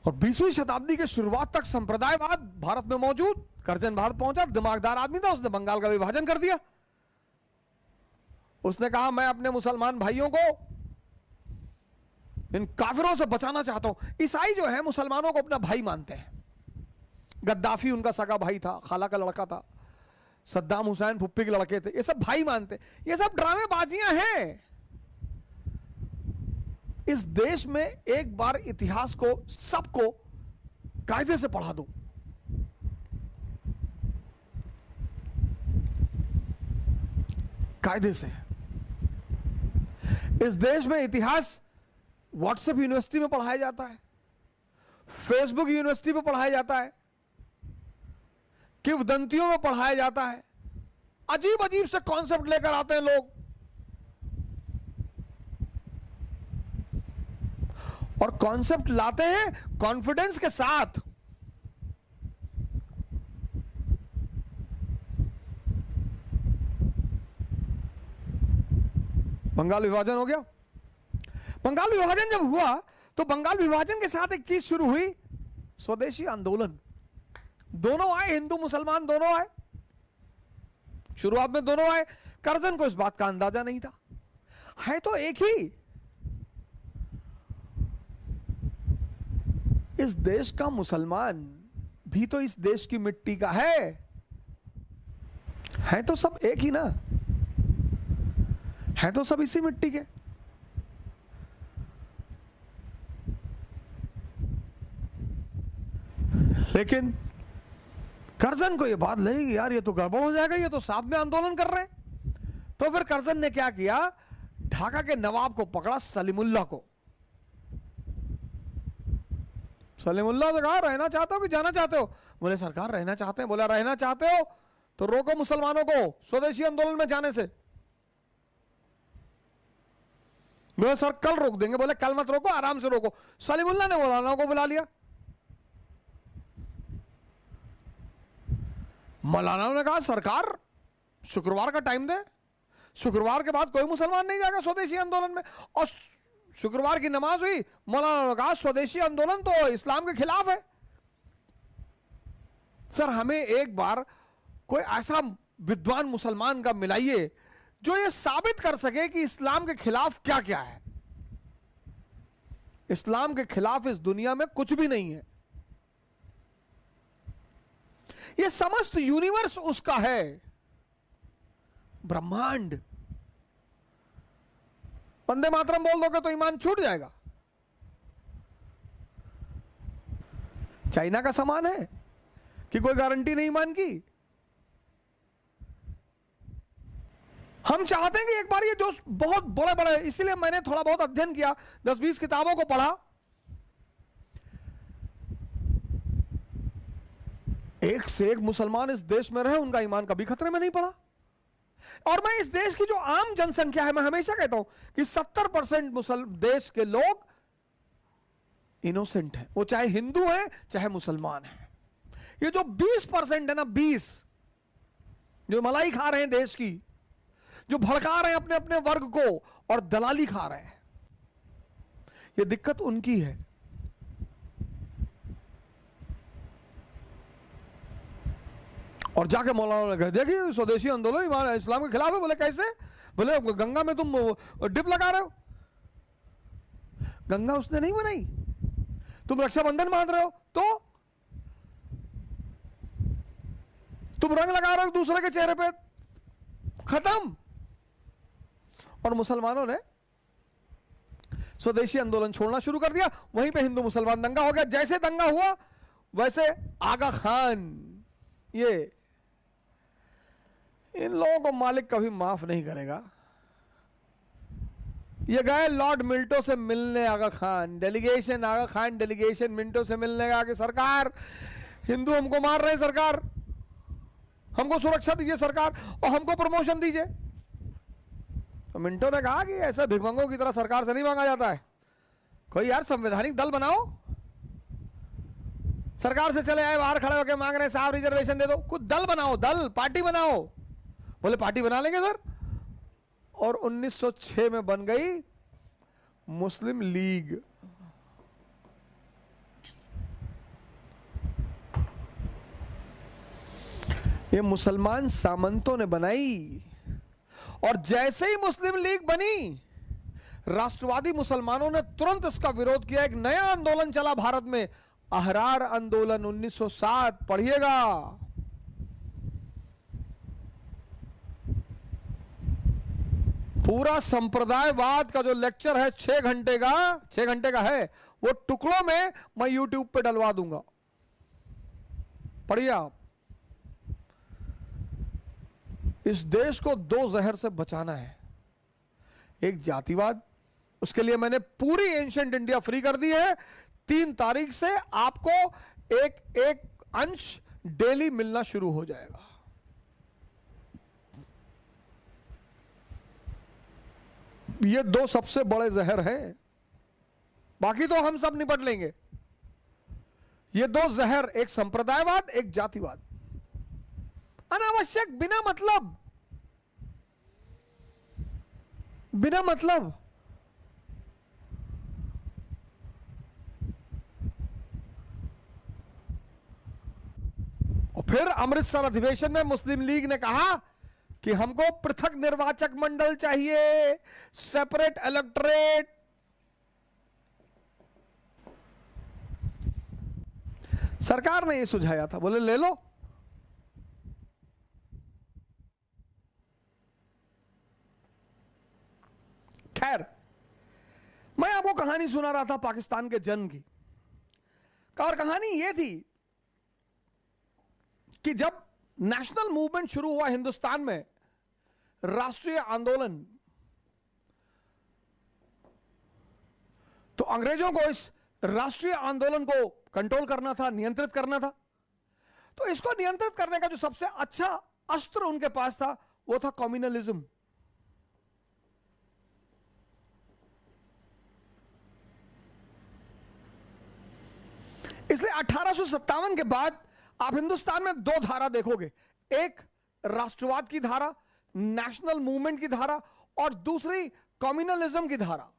और 20वीं शताब्दी के शुरुआत तक संप्रदायवाद भारत में मौजूद। कर्जन भारत पहुंचा, दिमागदार आदमी था, उसने बंगाल का विभाजन कर दिया। उसने कहा मैं अपने मुसलमान भाइयों को इन काफिरों से बचाना चाहता हूं। ईसाई जो है मुसलमानों को अपना भाई मानते हैं। गद्दाफी उनका सगा भाई था, खाला का लड़का था। सद्दाम हुसैन फुप्पी के लड़के थे। ये सब भाई मानते। ये सब ड्रामेबाजियां हैं। इस देश में एक बार इतिहास को सबको कायदे से पढ़ा दो। कायदे से। इस देश में इतिहास व्हाट्सएप यूनिवर्सिटी में पढ़ाया जाता है, फेसबुक यूनिवर्सिटी में पढ़ाया जाता है, किंवदंतियों में पढ़ाया जाता है। अजीब अजीब से कॉन्सेप्ट लेकर आते हैं लोग। और कॉन्सेप्ट लाते हैं कॉन्फिडेंस के साथ। बंगाल विभाजन हो गया। बंगाल विभाजन जब हुआ तो बंगाल विभाजन के साथ एक चीज शुरू हुई, स्वदेशी आंदोलन। दोनों आए, हिंदू मुसलमान दोनों आए। शुरुआत में दोनों आए। कर्जन को इस बात का अंदाजा नहीं था, है तो एक ही। इस देश का मुसलमान भी तो इस देश की मिट्टी का है तो सब एक ही ना, है तो सब इसी मिट्टी के। लेकिन कर्जन को यह बात लगी, यार ये तो गड़बड़ हो जाएगा, ये तो साथ में आंदोलन कर रहे हैं। तो फिर कर्जन ने क्या किया? ढाका के नवाब को पकड़ा, सलीमुल्लाह को। सलीमुल्लाह से कहा रहना चाहते हो कि जाना चाहते हो? बोले सरकार रहना चाहते हैं। बोला रहना चाहते हो तो रोको मुसलमानों को स्वदेशी आंदोलन में जाने से। बोले सर कल रोक देंगे। बोले कल मत रोको, आराम से रोको। सलीमुल्लाह ने मौलाना को बुला लिया। मौलाना ने कहा सरकार शुक्रवार का टाइम दे, शुक्रवार के बाद कोई मुसलमान नहीं जाएगा स्वदेशी आंदोलन में। और शुक्रवार की नमाज हुई, मौलाना ने कहा स्वदेशी आंदोलन तो इस्लाम के खिलाफ है। सर हमें एक बार कोई ऐसा विद्वान मुसलमान का मिलाइए जो ये साबित कर सके कि इस्लाम के खिलाफ क्या क्या है। इस्लाम के खिलाफ इस दुनिया में कुछ भी नहीं है। ये समस्त यूनिवर्स उसका है, ब्रह्मांड। वंदे मातरम बोल दोगे तो ईमान छूट जाएगा। चाइना का सामान है कि कोई गारंटी नहीं ईमान की। हम चाहते हैं कि एक बार ये जो बहुत बड़े बड़े, इसीलिए मैंने थोड़ा बहुत अध्ययन किया, 10-20 किताबों को पढ़ा। एक से एक मुसलमान इस देश में रहे, उनका ईमान कभी खतरे में नहीं पड़ा। और मैं इस देश की जो आम जनसंख्या है, मैं हमेशा कहता हूं कि 70% देश के लोग इनोसेंट हैं, वो चाहे हिंदू हैं चाहे मुसलमान हैं। ये जो 20% है ना, 20 जो मलाई खा रहे हैं देश की, जो भड़का रहे हैं अपने अपने वर्ग को और दलाली खा रहे हैं, ये दिक्कत उनकी है। और जाके मौलाना ने कह दिया कि स्वदेशी आंदोलन इस्लाम के खिलाफ है। बोले कैसे? बोले गंगा में तुम डिप लगा रहे हो। गंगा उसने नहीं बनाई, तुम रक्षाबंधन मान रहे हो तो तुम रंग लगा रहे हो दूसरे के चेहरे पे, खत्म। और मुसलमानों ने स्वदेशी आंदोलन छोड़ना शुरू कर दिया। वहीं पे हिंदू मुसलमान दंगा हो गया। जैसे दंगा हुआ वैसे आगा खान, ये इन लोगों को मालिक कभी माफ नहीं करेगा। ये गए लॉर्ड मिंटो से मिलने, आगा खान डेलीगेशन, आगा खान डेलीगेशन मिंटो से मिलने का कि सरकार हिंदू हमको मार रहे हैं, सरकार हमको सुरक्षा दीजिए, सरकार और हमको प्रमोशन दीजिए। तो मिंटो ने कहा कि ऐसा भिखमंगों की तरह सरकार से नहीं मांगा जाता है, कोई यार संवैधानिक दल बनाओ। सरकार से चले आए बाहर खड़े होकर मांग रहे हैं साहब रिजर्वेशन दे दो, कुछ दल बनाओ, दल पार्टी बनाओ। बोले पार्टी बना लेंगे सर। और 1906 में बन गई मुस्लिम लीग। ये मुसलमान सामंतों ने बनाई। और जैसे ही मुस्लिम लीग बनी, राष्ट्रवादी मुसलमानों ने तुरंत इसका विरोध किया। एक नया आंदोलन चला भारत में, अहरार आंदोलन 1907। पढ़िएगा, पूरा संप्रदायवाद का जो लेक्चर है 6 घंटे का है, वो टुकड़ों में मैं यूट्यूब पे डलवा दूंगा, पढ़िए आप। इस देश को 2 जहर से बचाना है। एक जातिवाद, उसके लिए मैंने पूरी एंशिएंट इंडिया फ्री कर दी है। 3 तारीख से आपको एक अंश डेली मिलना शुरू हो जाएगा। ये 2 सबसे बड़े जहर हैं, बाकी तो हम सब निपट लेंगे। ये 2 जहर, एक संप्रदायवाद, एक जातिवाद, अनावश्यक, बिना मतलब। और फिर अमृतसर अधिवेशन में मुस्लिम लीग ने कहा कि हमको पृथक निर्वाचक मंडल चाहिए, सेपरेट इलेक्टोरेट। सरकार ने यह सुझाया था, बोले ले लो। खैर, मैं आपको कहानी सुना रहा था पाकिस्तान के जन्म की। और कहानी यह थी कि जब नेशनल मूवमेंट शुरू हुआ हिंदुस्तान में, राष्ट्रीय आंदोलन, तो अंग्रेजों को इस राष्ट्रीय आंदोलन को कंट्रोल करना था, नियंत्रित करना था। तो इसको नियंत्रित करने का जो सबसे अच्छा अस्त्र उनके पास था वो था कम्युनलिज्म। इसलिए 1857 के बाद आप हिंदुस्तान में 2 धारा देखोगे, एक राष्ट्रवाद की धारा, नेशनल मूवमेंट की धारा, और दूसरी कम्युनलिज्म की धारा।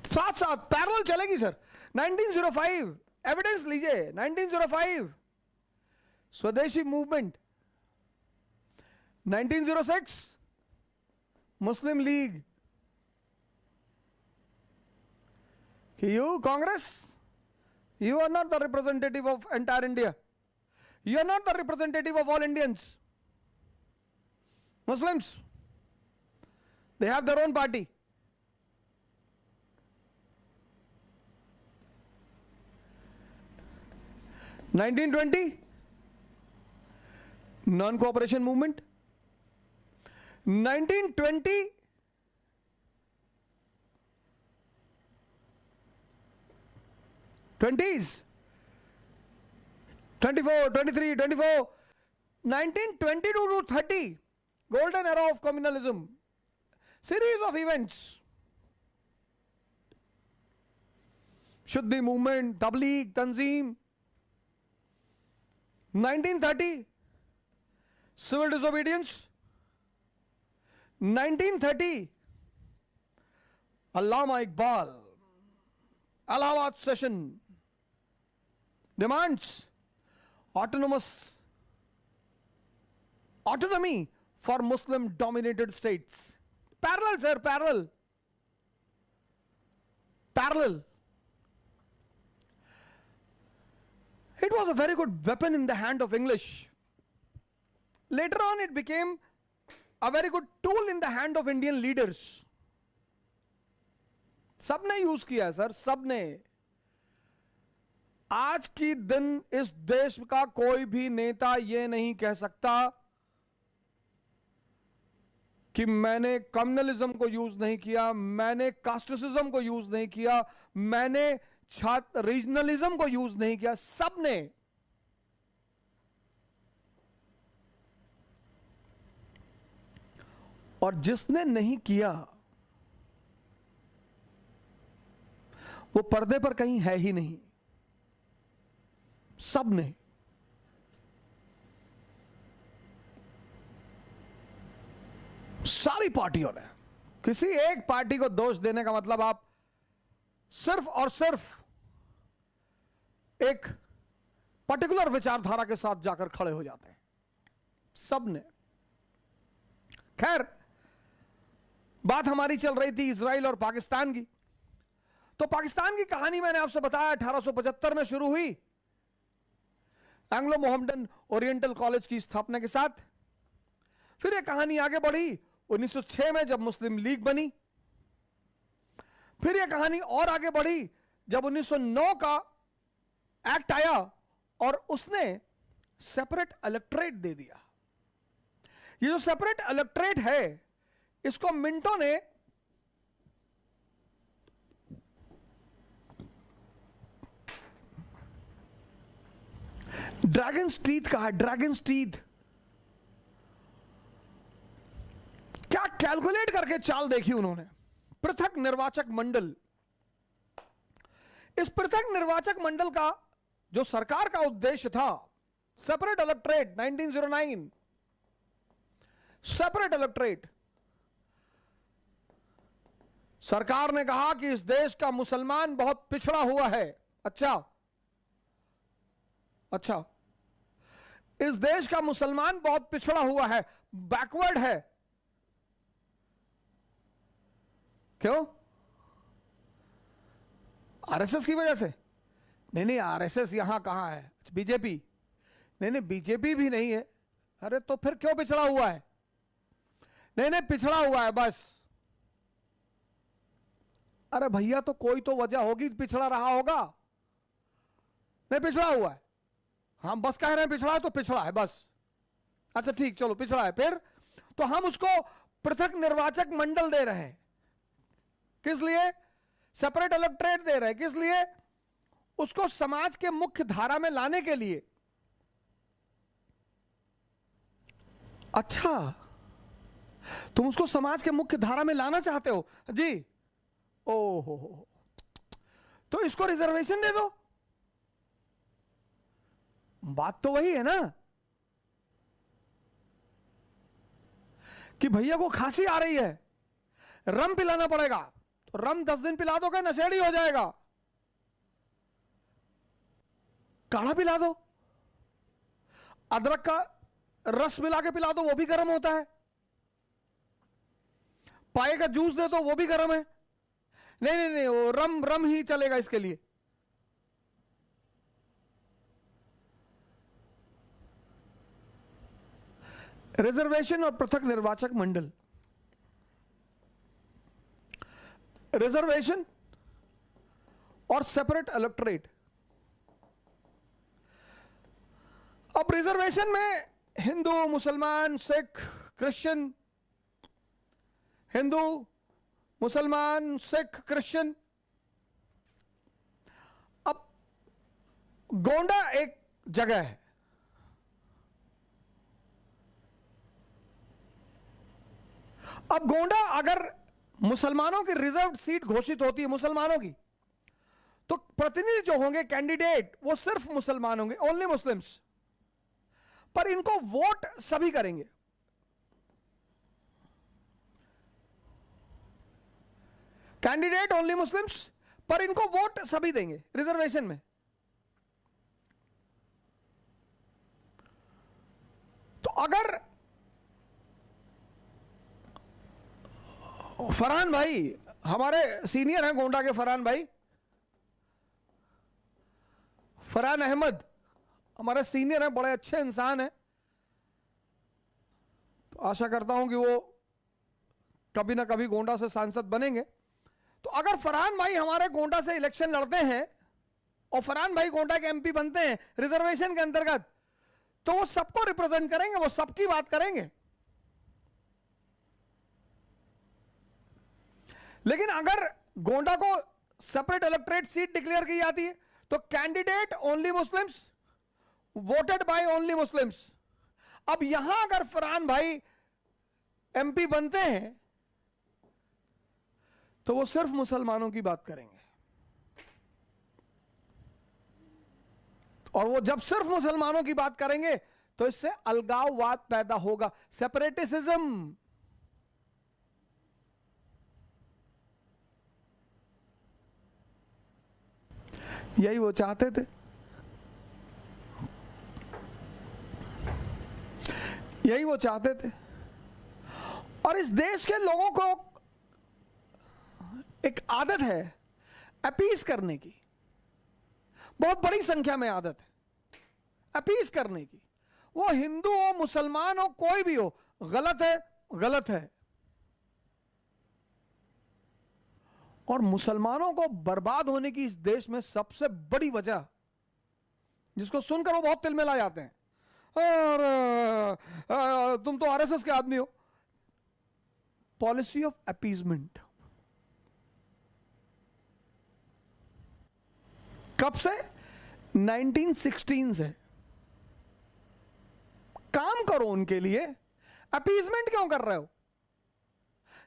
साथ साथ पैरेलल चलेगी सर। 1905 एविडेंस लीजिए, 1905 स्वदेशी movement, 1906 Muslim league. You Congress, you are not the representative of entire India. You are not the representative of all Indians. Muslims, they have their own party. (1920) non-cooperation movement. 1920 20s, 24, 23, 24, 1922 to 30, golden era of communalism, series of events, Shuddhi movement, Tabligh, Tanzeem. 1930, civil disobedience, 1930 Allama Iqbal Allahabad session demands autonomy for Muslim dominated states. Parallel, sir, parallel. It was a very good weapon in the hand of English. Later on it became a very good tool in the hand of Indian leaders. सबने use किया है sir, सबने। आज की दिन इस देश का कोई भी नेता यह नहीं कह सकता कि मैंने कम्युनलिज्म को यूज नहीं किया, मैंने कास्टिसिज्म को यूज नहीं किया, मैंने छात्र रीजनलिज्म को यूज नहीं किया। सबने। और जिसने नहीं किया वो पर्दे पर कहीं है ही नहीं। सबने। सारी पार्टियों ने। किसी एक पार्टी को दोष देने का मतलब आप सिर्फ और सिर्फ एक पर्टिकुलर विचारधारा के साथ जाकर खड़े हो जाते हैं। सबने। खैर, बात हमारी चल रही थी इजराइल और पाकिस्तान की। तो पाकिस्तान की कहानी मैंने आपसे बताया 1875 में शुरू हुई एंग्लो मोहम्मडन ओरिएंटल कॉलेज की स्थापना के साथ। फिर यह कहानी आगे बढ़ी 1906 में जब मुस्लिम लीग बनी। फिर यह कहानी और आगे बढ़ी जब 1909 का एक्ट आया और उसने सेपरेट इलेक्टोरेट दे दिया। ये जो सेपरेट इलेक्टोरेट है इसको मिंटो ने ड्रैगन्स टीथ कहा। Dragons teeth. क्या कैलकुलेट करके चाल देखी उन्होंने। पृथक निर्वाचक मंडल। इस पृथक निर्वाचक मंडल का जो सरकार का उद्देश्य था, सेपरेट इलेक्टोरेट 1909, सेपरेट इलेक्टोरेट। सरकार ने कहा कि इस देश का मुसलमान बहुत पिछड़ा हुआ है। अच्छा, इस देश का मुसलमान बहुत पिछड़ा हुआ है, बैकवर्ड है। क्यों? आरएसएस की वजह से? नहीं, आरएसएस यहां कहां है? बीजेपी? नहीं, बीजेपी भी नहीं है। अरे तो फिर क्यों पिछड़ा हुआ है? नहीं, पिछड़ा हुआ है बस। अरे भैया, तो कोई तो वजह होगी, पिछड़ा रहा होगा। नहीं, पिछड़ा हुआ है। हम बस कह रहे हैं पिछड़ा है तो पिछड़ा है बस। अच्छा ठीक, चलो पिछड़ा है। फिर तो हम उसको पृथक निर्वाचक मंडल दे रहे हैं। किस लिए? सेपरेट इलेक्टोरेट दे रहे हैं। किस लिए? उसको समाज के मुख्य धारा में लाने के लिए। अच्छा, तुम उसको समाज के मुख्य धारा में लाना चाहते हो जी? ओहो, तो इसको रिजर्वेशन दे दो। बात तो वही है ना कि भैया को खांसी आ रही है, रम पिलाना पड़ेगा। तो रम 10 दिन पिला दोगे, नशेड़ी हो जाएगा। काढ़ा पिला दो, अदरक का रस मिला के पिला दो, वो भी गर्म होता है। पाए का जूस दे दो, वो भी गर्म है। नहीं, वो रम ही चलेगा इसके लिए। रिजर्वेशन और पृथक निर्वाचक मंडल। रिजर्वेशन और सेपरेट इलेक्टोरेट। अब रिजर्वेशन में हिंदू, मुसलमान, सिख, क्रिश्चियन, हिंदू, मुसलमान, सिख, क्रिश्चियन। अब गोंडा एक जगह है, अब गोंडा अगर मुसलमानों की रिजर्व सीट घोषित होती है, मुसलमानों की, तो प्रतिनिधि जो होंगे, कैंडिडेट, वो सिर्फ मुसलमान होंगे, ओनली मुस्लिम्स। पर इनको वोट सभी करेंगे। कैंडिडेट ओनली मुस्लिम्स, पर इनको वोट सभी देंगे रिजर्वेशन में। तो अगर फरहान भाई, हमारे सीनियर हैं गोंडा के फरहान भाई, फरहान अहमद हमारे सीनियर हैं, बड़े अच्छे इंसान हैं, तो आशा करता हूं कि वो कभी ना कभी गोंडा से सांसद बनेंगे। तो अगर फरहान भाई हमारे गोंडा से इलेक्शन लड़ते हैं और फरहान भाई गोंडा के एमपी बनते हैं रिजर्वेशन के अंतर्गत, तो वो सबको रिप्रेजेंट करेंगे, वो सबकी बात करेंगे। लेकिन अगर गोंडा को सेपरेट इलेक्टोरेट सीट डिक्लेयर की जाती है तो candidate only Muslims, voted by only Muslims. अब यहां अगर फरहान भाई एमपी बनते हैं तो वो सिर्फ मुसलमानों की बात करेंगे, और वो जब सिर्फ मुसलमानों की बात करेंगे तो इससे अलगाववाद पैदा होगा, सेपरेटिज्म। यही वो चाहते थे, यही वो चाहते थे। और इस देश के लोगों को एक आदत है अपीज करने की, बहुत बड़ी संख्या में आदत है अपीज करने की। वो हिंदू हो, मुसलमान हो, कोई भी हो, गलत है, गलत है। और मुसलमानों को बर्बाद होने की इस देश में सबसे बड़ी वजह, जिसको सुनकर वो बहुत तिलमिला जाते हैं, और तुम तो आरएसएस के आदमी हो, पॉलिसी ऑफ अपीजमेंट। कब से? 1916 से। काम करो उनके लिए, अपीजमेंट क्यों कर रहे हो?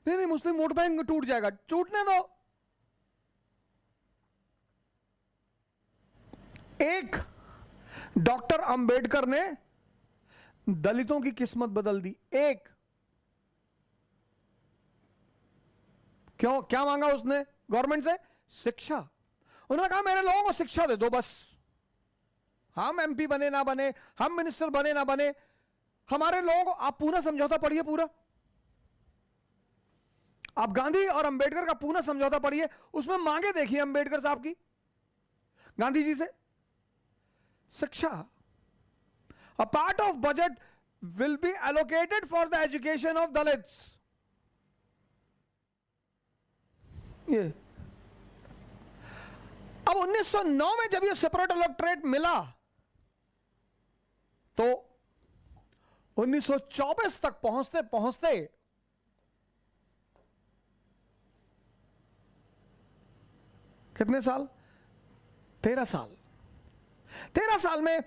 नहीं नहीं, मुस्लिम वोट बैंक टूट जाएगा, टूटने दो। एक डॉक्टर अंबेडकर ने दलितों की किस्मत बदल दी, एक। क्यों? क्या मांगा उसने गवर्नमेंट से? शिक्षा। उन्होंने कहा मेरे लोगों को शिक्षा दे दो बस, हम एमपी बने ना बने, हम मिनिस्टर बने ना बने, हमारे लोगों को आप पूरा समझौता पढ़िए, पूरा आप गांधी और अंबेडकर का पूरा समझौता पढ़िए, उसमें मांगे देखिए अंबेडकर साहब की गांधी जी से, शिक्षा। A part of budget will be allocated for the education of Dalits. ये अब 1909 में जब ये सेपरेट इलेक्टोरेट मिला तो 1924 तक पहुंचते पहुंचते कितने साल? 13 साल। 13 साल में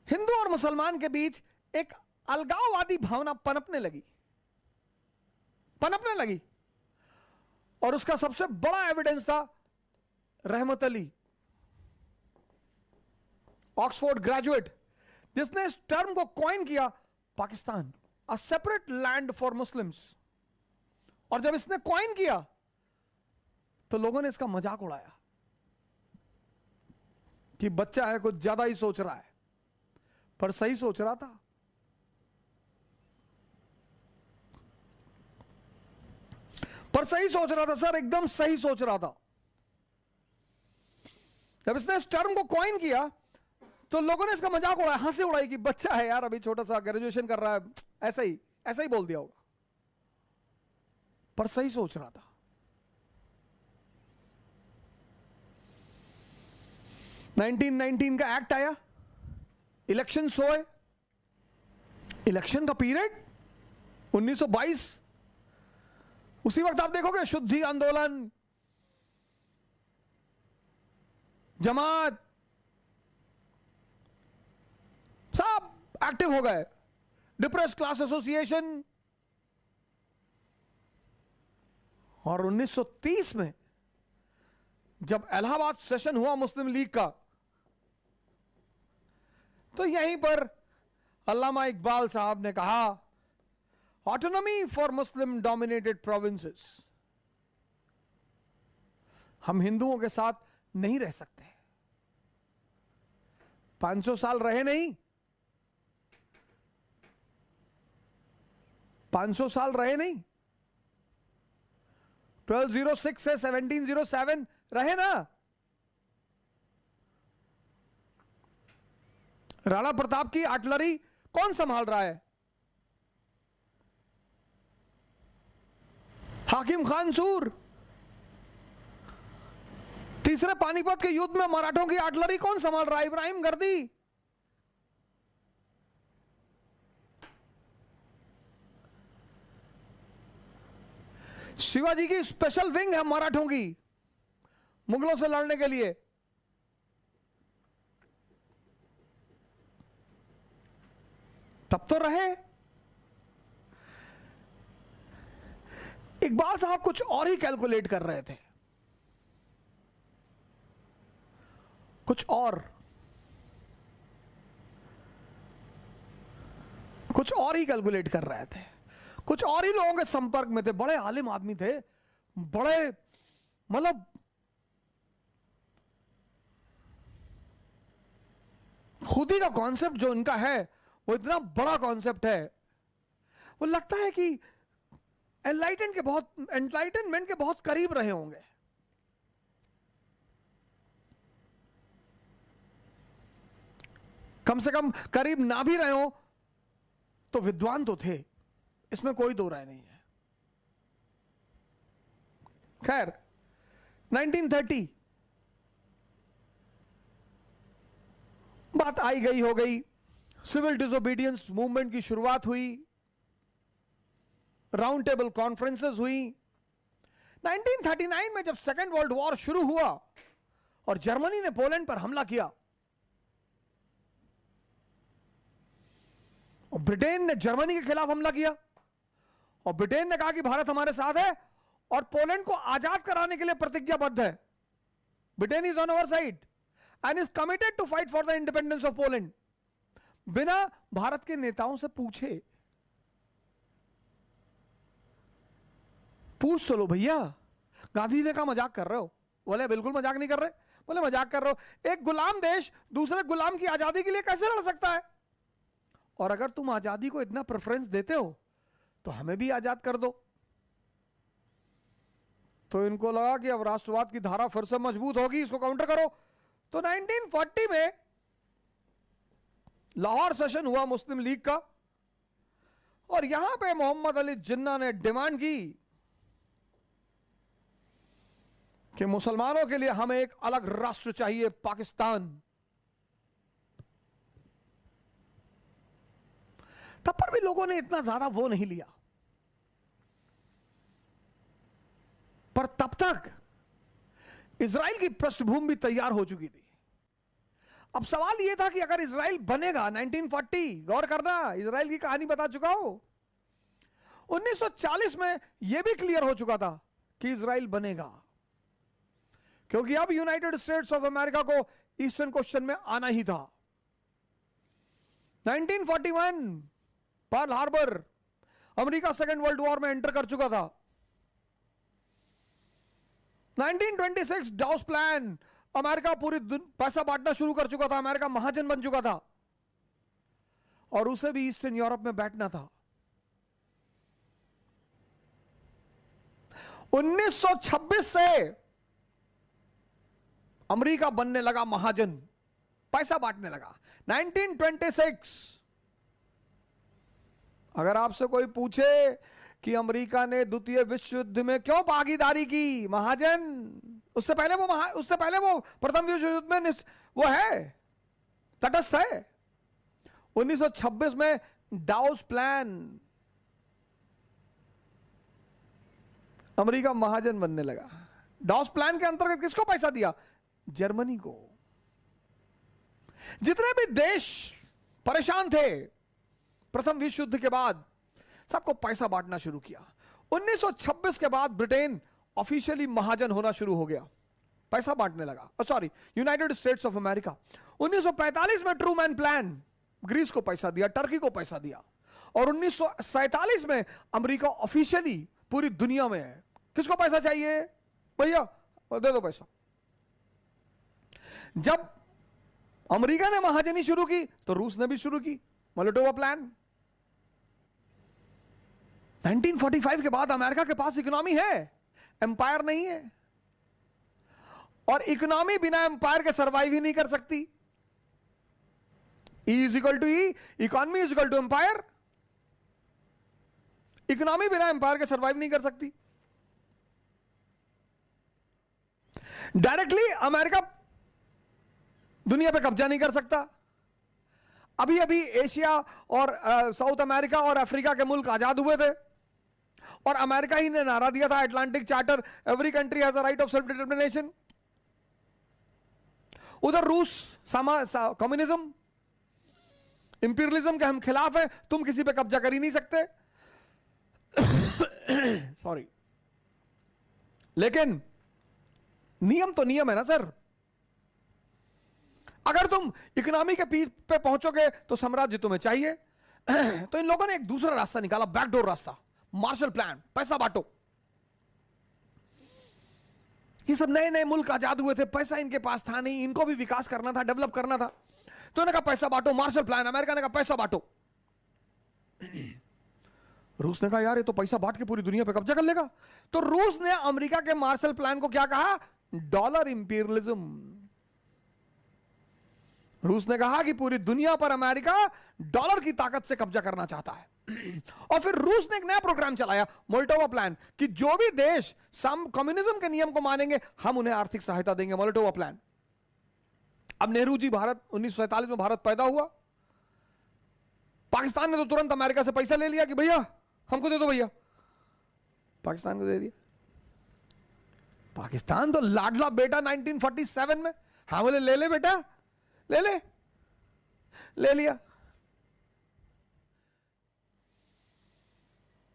हिंदू और मुसलमान के बीच एक अलगाववादी भावना पनपने लगी। और उसका सबसे बड़ा एविडेंस था रहमत अली, ऑक्सफोर्ड ग्रेजुएट, जिसने इस टर्म को कॉइन किया, Pakistan a separate land for Muslims. और जब इसने कॉइन किया तो लोगों ने इसका मजाक उड़ाया कि बच्चा है, कुछ ज्यादा ही सोच रहा है, पर सही सोच रहा था। सर, एकदम सही सोच रहा था। जब इसने इस टर्म को कॉइन किया तो लोगों ने इसका मजाक उड़ाया, हंसी उड़ाई कि बच्चा है यार, अभी छोटा सा ग्रेजुएशन कर रहा है, ऐसा ही बोल दिया होगा, पर सही सोच रहा था। $1919 का एक्ट आया, इलेक्शन होए, इलेक्शन का पीरियड 1922। उसी वक्त आप देखोगे शुद्धि आंदोलन, जमात, सब एक्टिव हो गए, डिप्रेस क्लास एसोसिएशन। और 1930 में जब इलाहाबाद सेशन हुआ मुस्लिम लीग का, तो यहीं पर अल्लामा इकबाल साहब ने कहा, autonomy for Muslim dominated provinces. हम हिंदुओं के साथ नहीं रह सकते। 500 साल रहे नहीं, 500 साल रहे नहीं, 1206 से 1707 रहे ना। राणा प्रताप की आर्टिलरी कौन संभाल रहा है? हाकिम खान सूर। तीसरे पानीपत के युद्ध में मराठों की आर्टिलरी कौन संभाल रहा है? इब्राहिम गर्दी। शिवाजी की स्पेशल विंग है मराठों की, मुगलों से लड़ने के लिए। तब तो रहे। इकबाल साहब कुछ और ही कैलकुलेट कर रहे थे, कुछ और ही कैलकुलेट कर रहे थे, कुछ और ही लोगों के संपर्क में थे। बड़े आलिम आदमी थे, बड़े मतलब खुदी का कॉन्सेप्ट जो इनका है वो इतना बड़ा कॉन्सेप्ट है, वो लगता है कि एनलाइटनमेंट के बहुत करीब रहे होंगे। कम से कम करीब ना भी रहे हो तो विद्वान तो थे, इसमें कोई दो राय नहीं है। खैर 1930 बात आई गई हो गई, सिविल डिसोबीडियंस मूवमेंट की शुरुआत हुई, राउंड टेबल कॉन्फ्रेंसेस हुई। 1939 में जब सेकेंड वर्ल्ड वॉर शुरू हुआ और जर्मनी ने पोलैंड पर हमला किया और ब्रिटेन ने जर्मनी के खिलाफ हमला किया और ब्रिटेन ने कहा कि भारत हमारे साथ है और पोलैंड को आजाद कराने के लिए प्रतिज्ञाबद्ध है। Britain is on our side and is committed to fight for the independence of Poland. बिना भारत के नेताओं से पूछ तो लो भैया। गांधी ने कहा मजाक कर रहे हो? बोले बिल्कुल मजाक नहीं कर रहे। बोले मजाक कर रहे हो? एक गुलाम देश दूसरे गुलाम की आजादी के लिए कैसे लड़ सकता है? और अगर तुम आजादी को इतना प्रेफरेंस देते हो तो हमें भी आजाद कर दो। तो इनको लगा कि अब राष्ट्रवाद की धारा फिर से मजबूत होगी, इसको काउंटर करो। तो 1940 में लाहौर सेशन हुआ मुस्लिम लीग का और यहां पे मोहम्मद अली जिन्ना ने डिमांड की कि मुसलमानों के लिए हमें एक अलग राष्ट्र चाहिए, पाकिस्तान। तब पर भी लोगों ने इतना ज्यादा वो नहीं लिया, पर तब तक इजराइल की पृष्ठभूमि भी तैयार हो चुकी थी। अब सवाल यह था कि अगर इजराइल बनेगा 1940, गौर करना, इजराइल की कहानी बता चुका हूं। 1940 में यह भी क्लियर हो चुका था कि इजराइल बनेगा, क्योंकि अब यूनाइटेड स्टेट्स ऑफ अमेरिका को ईस्टर्न क्वेश्चन में आना ही था। 1941 Pearl Harbor, America second world war में एंटर कर चुका था। 1926 डाउस प्लान, अमेरिका पूरी पैसा बांटना शुरू कर चुका था, अमेरिका महाजन बन चुका था और उसे भी ईस्टर्न यूरोप में बैठना था। 1926 से अमेरिका बनने लगा महाजन, पैसा बांटने लगा। 1926 अगर आपसे कोई पूछे कि अमेरिका ने द्वितीय विश्व युद्ध में क्यों भागीदारी की, महाजन, उससे पहले वो प्रथम विश्व युद्ध में वो है, तटस्थ है। 1926 में डाउस प्लान, अमेरिका महाजन बनने लगा। डाउस प्लान के अंतर्गत किसको पैसा दिया? जर्मनी को। जितने भी देश परेशान थे प्रथम विश्व युद्ध के बाद, सबको पैसा बांटना शुरू किया। 1926 के बाद ब्रिटेन ऑफिशियली महाजन होना शुरू हो गया, पैसा बांटने लगा। Sorry, United states of America. 1945 में ट्रूमैन प्लान, ग्रीस को पैसा दिया, टर्की को पैसा दिया और 1947 में अमेरिका ऑफिशियली पूरी दुनिया में है। किसको पैसा चाहिए भैया? और दे दो पैसा। जब अमेरिका ने महाजनी शुरू की तो रूस ने भी शुरू की, मोलोटोवा प्लान। 1945 के बाद अमेरिका के पास इकोनॉमी है, एम्पायर नहीं है, और इकोनॉमी बिना एम्पायर के सर्वाइव ही नहीं कर सकती। E is equal to E, economy is equal to empire. Economy बिना एम्पायर के सर्वाइव नहीं कर सकती। डायरेक्टली अमेरिका दुनिया पे कब्जा नहीं कर सकता। अभी अभी एशिया और साउथ अमेरिका और अफ्रीका के मुल्क आजाद हुए थे, और अमेरिका ही ने नारा दिया था, Atlantic charter, every country has a right of self determination. उधर रूस कम्युनिज्म, इंपीरियलिज्म के हम खिलाफ है, तुम किसी पे कब्जा कर ही नहीं सकते। सॉरी, लेकिन नियम तो नियम है ना सर। अगर तुम इकोनॉमी के पीठ पे पहुंचोगे तो साम्राज्य तुम्हें चाहिए। तो इन लोगों ने एक दूसरा रास्ता निकाला, बैकडोर रास्ता, मार्शल प्लान, पैसा बांटो। ये सब नए नए मुल्क आजाद हुए थे, पैसा इनके पास था नहीं, इनको भी विकास करना था, डेवलप करना था, तो इन्होंने कहा पैसा बांटो, मार्शल प्लान। अमेरिका ने कहा पैसा बांटो। रूस ने कहा यार ये तो पैसा बांट के पूरी दुनिया पे कब्जा कर लेगा। तो रूस ने अमेरिका के मार्शल प्लान को क्या कहा? Dollar imperialism. रूस ने कहा कि पूरी दुनिया पर अमेरिका डॉलर की ताकत से कब्जा करना चाहता है। और फिर रूस ने एक नया प्रोग्राम चलाया, मोल्टोवा प्लान, कि जो भी देश कम्युनिज्म के नियम को मानेंगे हम उन्हें आर्थिक सहायता देंगे। मोल्टोवा प्लान। अब नेहरू जी भारत 1947 में भारत पैदा हुआ, पाकिस्तान ने तो तुरंत अमेरिका से पैसा ले लिया कि भैया हमको दे दो भैया, पाकिस्तान को दे दिया। पाकिस्तान तो लाडला बेटा 1947 में, हाँ बोले ले ले बेटा, ले ले, ले लिया।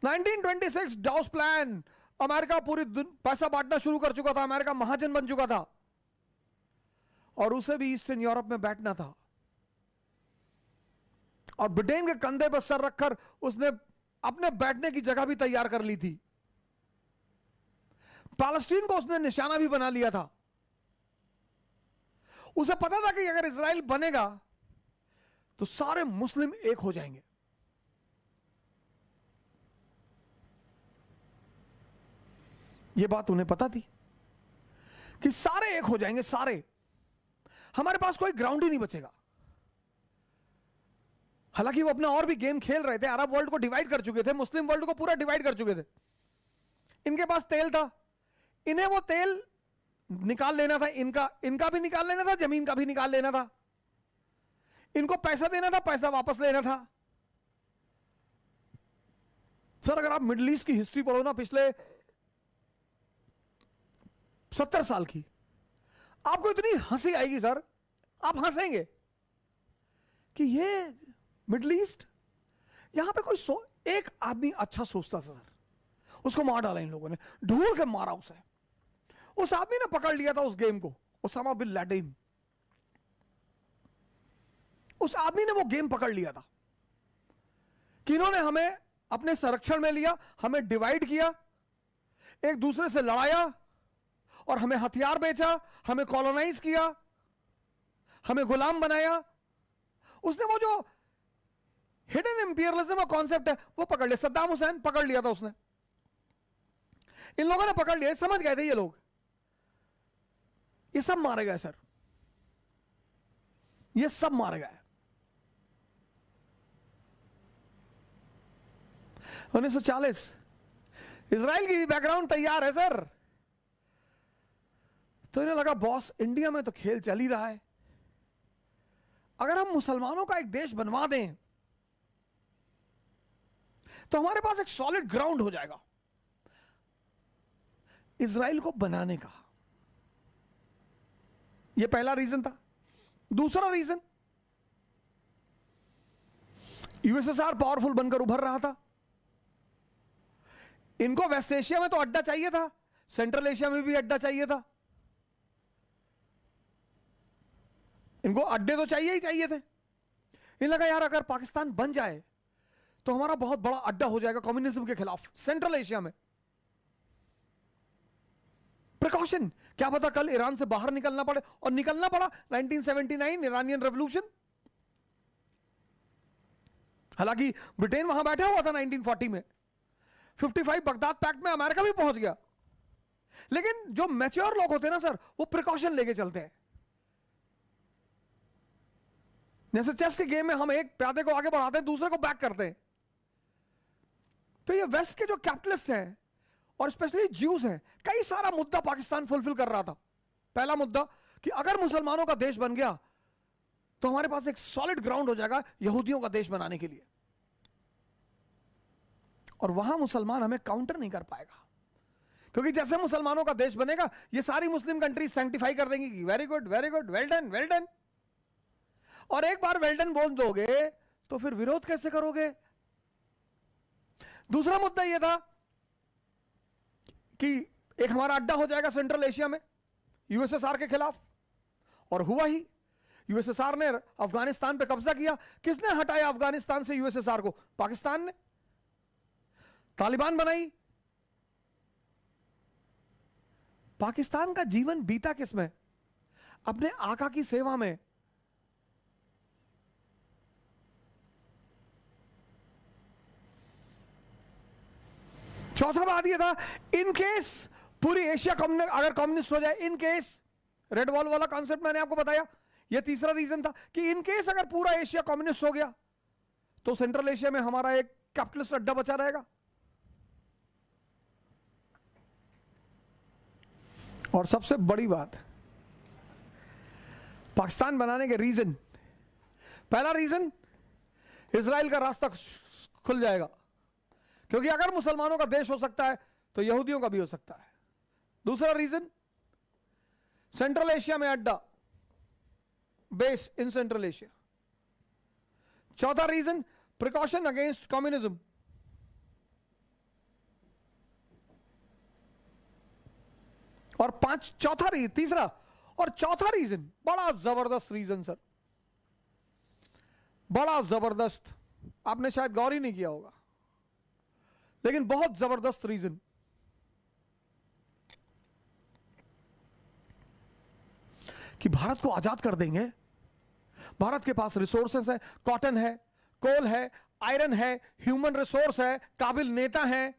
1926 डाउस प्लान, अमेरिका पूरी पैसा बांटना शुरू कर चुका था, अमेरिका महाजन बन चुका था, और उसे भी ईस्टर्न यूरोप में बैठना था, और ब्रिटेन के कंधे पर सर रखकर उसने अपने बैठने की जगह भी तैयार कर ली थी। पैलेस्टीन को उसने निशाना भी बना लिया था। उसे पता था कि अगर इजराइल बनेगा तो सारे मुस्लिम एक हो जाएंगे। यह बात उन्हें पता थी कि सारे एक हो जाएंगे, सारे, हमारे पास कोई ग्राउंड ही नहीं बचेगा। हालांकि वो अपना और भी गेम खेल रहे थे, अरब वर्ल्ड को डिवाइड कर चुके थे, मुस्लिम वर्ल्ड को पूरा डिवाइड कर चुके थे। इनके पास तेल था, इन्हें वो तेल निकाल लेना था, इनका भी निकाल लेना था, जमीन का भी निकाल लेना था, इनको पैसा देना था, पैसा वापस लेना था। सर अगर आप मिडिल ईस्ट की हिस्ट्री पढ़ो ना, पिछले 70 साल की, आपको इतनी हंसी आएगी सर, आप हंसेंगे कि ये मिडिल ईस्ट, यहां पे कोई एक आदमी अच्छा सोचता था सर, उसको मार डाला इन लोगों ने, ढूंढ के मारा उसे। उस आदमी ने पकड़ लिया था उस गेम को, ओसामा बिन लादेन। उस आदमी ने वो गेम पकड़ लिया था कि इन्होंने हमें अपने संरक्षण में लिया, हमें डिवाइड किया, एक दूसरे से लड़ाया, और हमें हथियार बेचा, हमें कॉलोनाइज किया, हमें गुलाम बनाया। उसने वो जो हिडन इंपीरियलिज्म का कॉन्सेप्ट है वो पकड़ लिया। सद्दाम हुसैन पकड़ लिया था उसने, इन लोगों ने पकड़ लिया, समझ गए थे ये लोग, ये सब मारे गए सर, ये सब मारे गए। 1940 इजराइल की भी बैकग्राउंड तैयार है सर, तो इन्हें लगा बॉस इंडिया में तो खेल चल ही रहा है, अगर हम मुसलमानों का एक देश बनवा दें तो हमारे पास एक सॉलिड ग्राउंड हो जाएगा इजराइल को बनाने का। यह पहला रीजन था। दूसरा रीजन, यूएसएसआर पावरफुल बनकर उभर रहा था, इनको वेस्ट एशिया में तो अड्डा चाहिए था, सेंट्रल एशिया में भी अड्डा चाहिए था, इनको अड्डे तो चाहिए ही चाहिए थे। इन लगा यार अगर पाकिस्तान बन जाए तो हमारा बहुत बड़ा अड्डा हो जाएगा कम्युनिज्म के खिलाफ सेंट्रल एशिया में। प्रिकॉशन, क्या पता कल ईरान से बाहर निकलना पड़े, और निकलना पड़ा 1979 ईरानियन रेवोल्यूशन। हालांकि ब्रिटेन वहां बैठा हुआ था 1940 में, 55 बगदाद पैक्ट में अमेरिका भी पहुंच गया। लेकिन जो मैच्योर लोग होते हैं ना सर, वो प्रिकॉशन लेके चलते हैं। जैसे चेस के गेम में हम एक प्यादे को आगे बढ़ाते हैं, दूसरे को बैक करते हैं। तो ये वेस्ट के जो कैपिटलिस्ट हैं और स्पेशली ज्यूज हैं, कई सारा मुद्दा पाकिस्तान फुलफिल कर रहा था। पहला मुद्दा कि अगर मुसलमानों का देश बन गया तो हमारे पास एक सॉलिड ग्राउंड हो जाएगा यहूदियों का देश बनाने के लिए, और वहां मुसलमान हमें काउंटर नहीं कर पाएगा, क्योंकि जैसे मुसलमानों का देश बनेगा ये सारी मुस्लिम कंट्रीज सैंक्टिफाई कर देंगी कि very good, well done, well done. और एक बार वेल डन बोल दोगे तो फिर विरोध कैसे करोगे? दूसरा मुद्दा यह था कि एक हमारा अड्डा हो जाएगा सेंट्रल एशिया में यूएसएसआर के खिलाफ, और हुआ ही। यूएसएसआर ने अफगानिस्तान पे कब्जा किया। किसने हटाया अफगानिस्तान से यूएसएसआर को? पाकिस्तान ने। तालिबान बनाई। पाकिस्तान का जीवन बीता किसमें? अपने आका की सेवा में। चौथा बात यह था, इन केस पूरी एशिया अगर कम्युनिस्ट हो जाए, इन केस, रेड वॉल वाला कॉन्सेप्ट मैंने आपको बताया। यह तीसरा रीजन था कि इन केस अगर पूरा एशिया कम्युनिस्ट हो गया तो सेंट्रल एशिया में हमारा एक कैपिटलिस्ट अड्डा बचा रहेगा। और सबसे बड़ी बात, पाकिस्तान बनाने के रीजन, पहला रीजन, इजराइल का रास्ता खुल जाएगा, क्योंकि अगर मुसलमानों का देश हो सकता है तो यहूदियों का भी हो सकता है। दूसरा रीजन, सेंट्रल एशिया में अड्डा, बेस इन सेंट्रल एशिया। चौथा रीजन, प्रिकॉशन अगेंस्ट कम्युनिज्म। और तीसरा और चौथा रीजन, बड़ा जबरदस्त रीजन सर, बड़ा जबरदस्त, आपने शायद गौर ही नहीं किया होगा, लेकिन बहुत जबरदस्त रीजन, कि भारत को आजाद कर देंगे। भारत के पास रिसोर्सेस है, कॉटन है, कोल है, आयरन है, ह्यूमन रिसोर्स है, काबिल नेता है।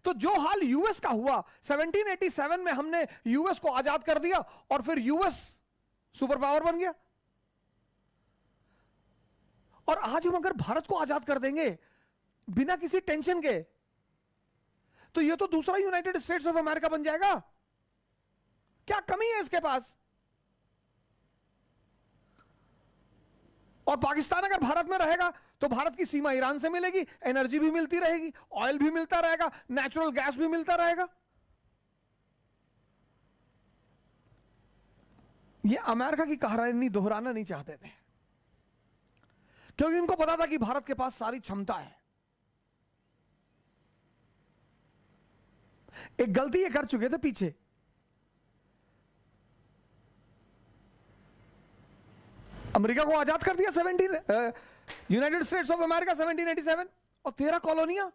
तो जो हाल यूएस का हुआ 1787 में, हमने यूएस को आजाद कर दिया और फिर यूएस सुपर पावर बन गया। और आज हम अगर भारत को आजाद कर देंगे बिना किसी टेंशन के, तो ये तो दूसरा यूनाइटेड स्टेट्स ऑफ अमेरिका बन जाएगा। क्या कमी है इसके पास? और पाकिस्तान अगर भारत में रहेगा तो भारत की सीमा ईरान से मिलेगी, एनर्जी भी मिलती रहेगी, ऑयल भी मिलता रहेगा, नेचुरल गैस भी मिलता रहेगा। ये अमेरिका की कहानी दोहराना नहीं चाहते थे, क्योंकि उनको पता था कि भारत के पास सारी क्षमता है। एक गलती ये कर चुके थे पीछे, अमेरिका को आजाद कर दिया यूनाइटेड स्टेट्स ऑफ अमेरिका 1787, और 13 कॉलोनियां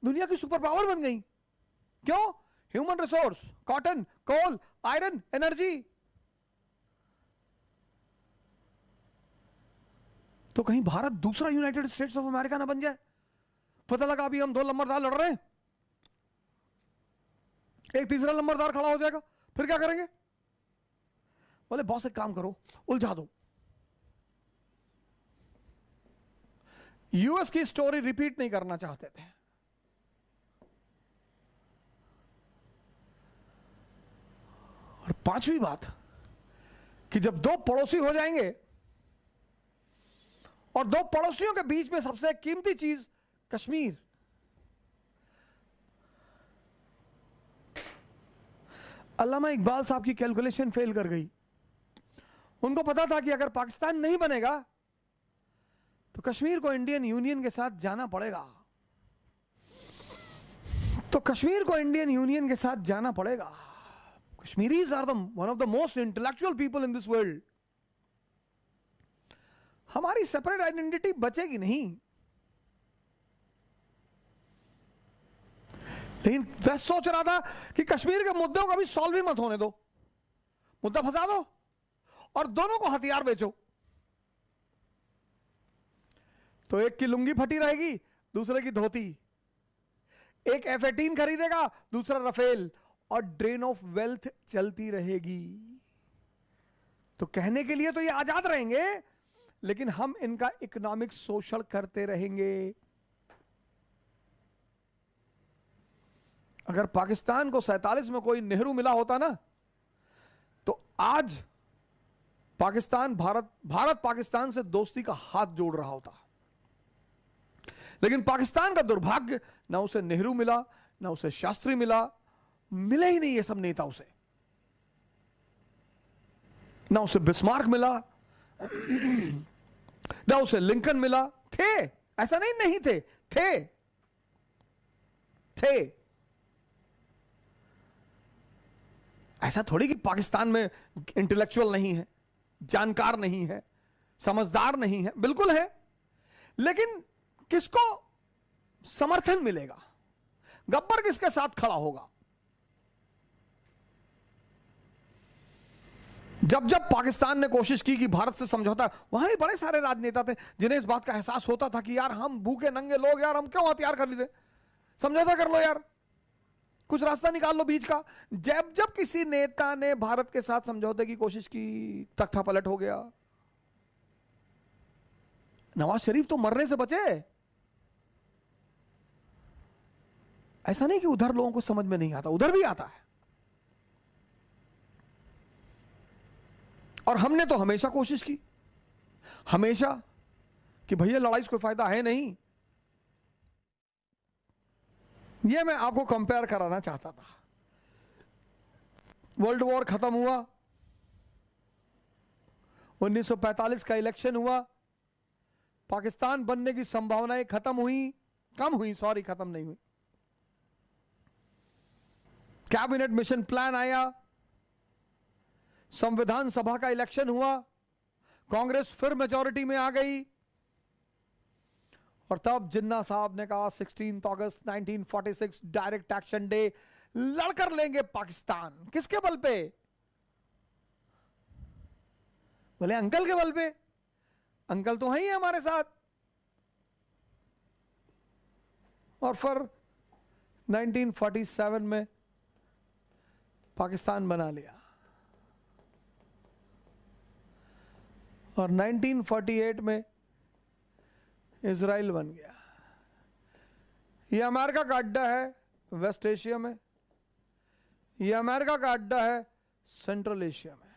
दुनिया की सुपर पावर बन गई। क्यों? ह्यूमन रिसोर्स, कॉटन, कोल, आयरन, एनर्जी। तो कहीं भारत दूसरा यूनाइटेड स्टेट्स ऑफ अमेरिका ना बन जाए। पता लगा अभी हम 2 नंबरदार लड़ रहे हैं, एक तीसरा नंबरदार खड़ा हो जाएगा, फिर क्या करेंगे? बोले बॉस एक काम करो, उलझा दो। यूएस की स्टोरी रिपीट नहीं करना चाहते थे। और पांचवी बात, कि जब 2 पड़ोसी हो जाएंगे और 2 पड़ोसियों के बीच में सबसे कीमती चीज कश्मीर, अल्लामा इकबाल साहब की कैलकुलेशन फेल कर गई। उनको पता था कि अगर पाकिस्तान नहीं बनेगा तो कश्मीर को इंडियन यूनियन के साथ जाना पड़ेगा, तो कश्मीर को इंडियन यूनियन के साथ जाना पड़ेगा। Kashmiris are one of the most intellectual people in this world. हमारी सेपरेट आइडेंटिटी बचेगी नहीं। लेकिन वेस्ट सोच रहा था कि कश्मीर के मुद्दों को अभी सॉल्व ही मत होने दो, मुद्दा फंसा दो और दोनों को हथियार बेचो, तो एक की लुंगी फटी रहेगी, दूसरे की धोती। एक F-18 खरीदेगा, दूसरा रफेल, और ड्रेन ऑफ वेल्थ चलती रहेगी। तो कहने के लिए तो ये आजाद रहेंगे, लेकिन हम इनका इकोनॉमिक शोषण करते रहेंगे। अगर पाकिस्तान को 47 में कोई नेहरू मिला होता ना, तो आज भारत पाकिस्तान से दोस्ती का हाथ जोड़ रहा होता। लेकिन पाकिस्तान का दुर्भाग्य, ना उसे नेहरू मिला, ना उसे शास्त्री मिला, मिले ही नहीं ये सब नेता उसे, ना उसे बिस्मार्क मिला, ना उसे लिंकन मिला। थे, ऐसा नहीं थे, थे। ऐसा थोड़ी कि पाकिस्तान में इंटेलेक्चुअल नहीं है, जानकार नहीं है, समझदार नहीं है, बिल्कुल है। लेकिन किसको समर्थन मिलेगा? गब्बर किसके साथ खड़ा होगा? जब जब पाकिस्तान ने कोशिश की कि भारत से समझौता, वहां भी बड़े सारे राजनेता थे जिन्हें इस बात का एहसास होता था कि यार हम भूखे नंगे लोग, यार हम क्यों हथियार खरीदे, समझौता कर लो यार, कुछ रास्ता निकाल लो बीच का। जब जब किसी नेता ने भारत के साथ समझौते की कोशिश की, तख्ता पलट हो गया। नवाज शरीफ तो मरने से बचे। ऐसा नहीं कि उधर लोगों को समझ में नहीं आता, उधर भी आता है। और हमने तो हमेशा कोशिश की, हमेशा, कि भैया लड़ाई से कोई फायदा है नहीं। ये मैं आपको कंपेयर कराना चाहता था। वर्ल्ड वॉर खत्म हुआ, 1945 का इलेक्शन हुआ, पाकिस्तान बनने की संभावनाएं खत्म हुई, खत्म नहीं हुई। कैबिनेट मिशन प्लान आया, संविधान सभा का इलेक्शन हुआ, कांग्रेस फिर मेजॉरिटी में आ गई, और तब जिन्ना साहब ने कहा 16 अगस्त 1946 डायरेक्ट एक्शन डे, लड़कर लेंगे पाकिस्तान। किसके बल पे? बोले अंकल के बल पे। अंकल तो हैं ही हमारे साथ। और फिर 1947 में पाकिस्तान बना लिया, और 1948 में इजराइल बन गया। यह अमेरिका का अड्डा है वेस्ट एशिया में, यह अमेरिका का अड्डा है सेंट्रल एशिया में।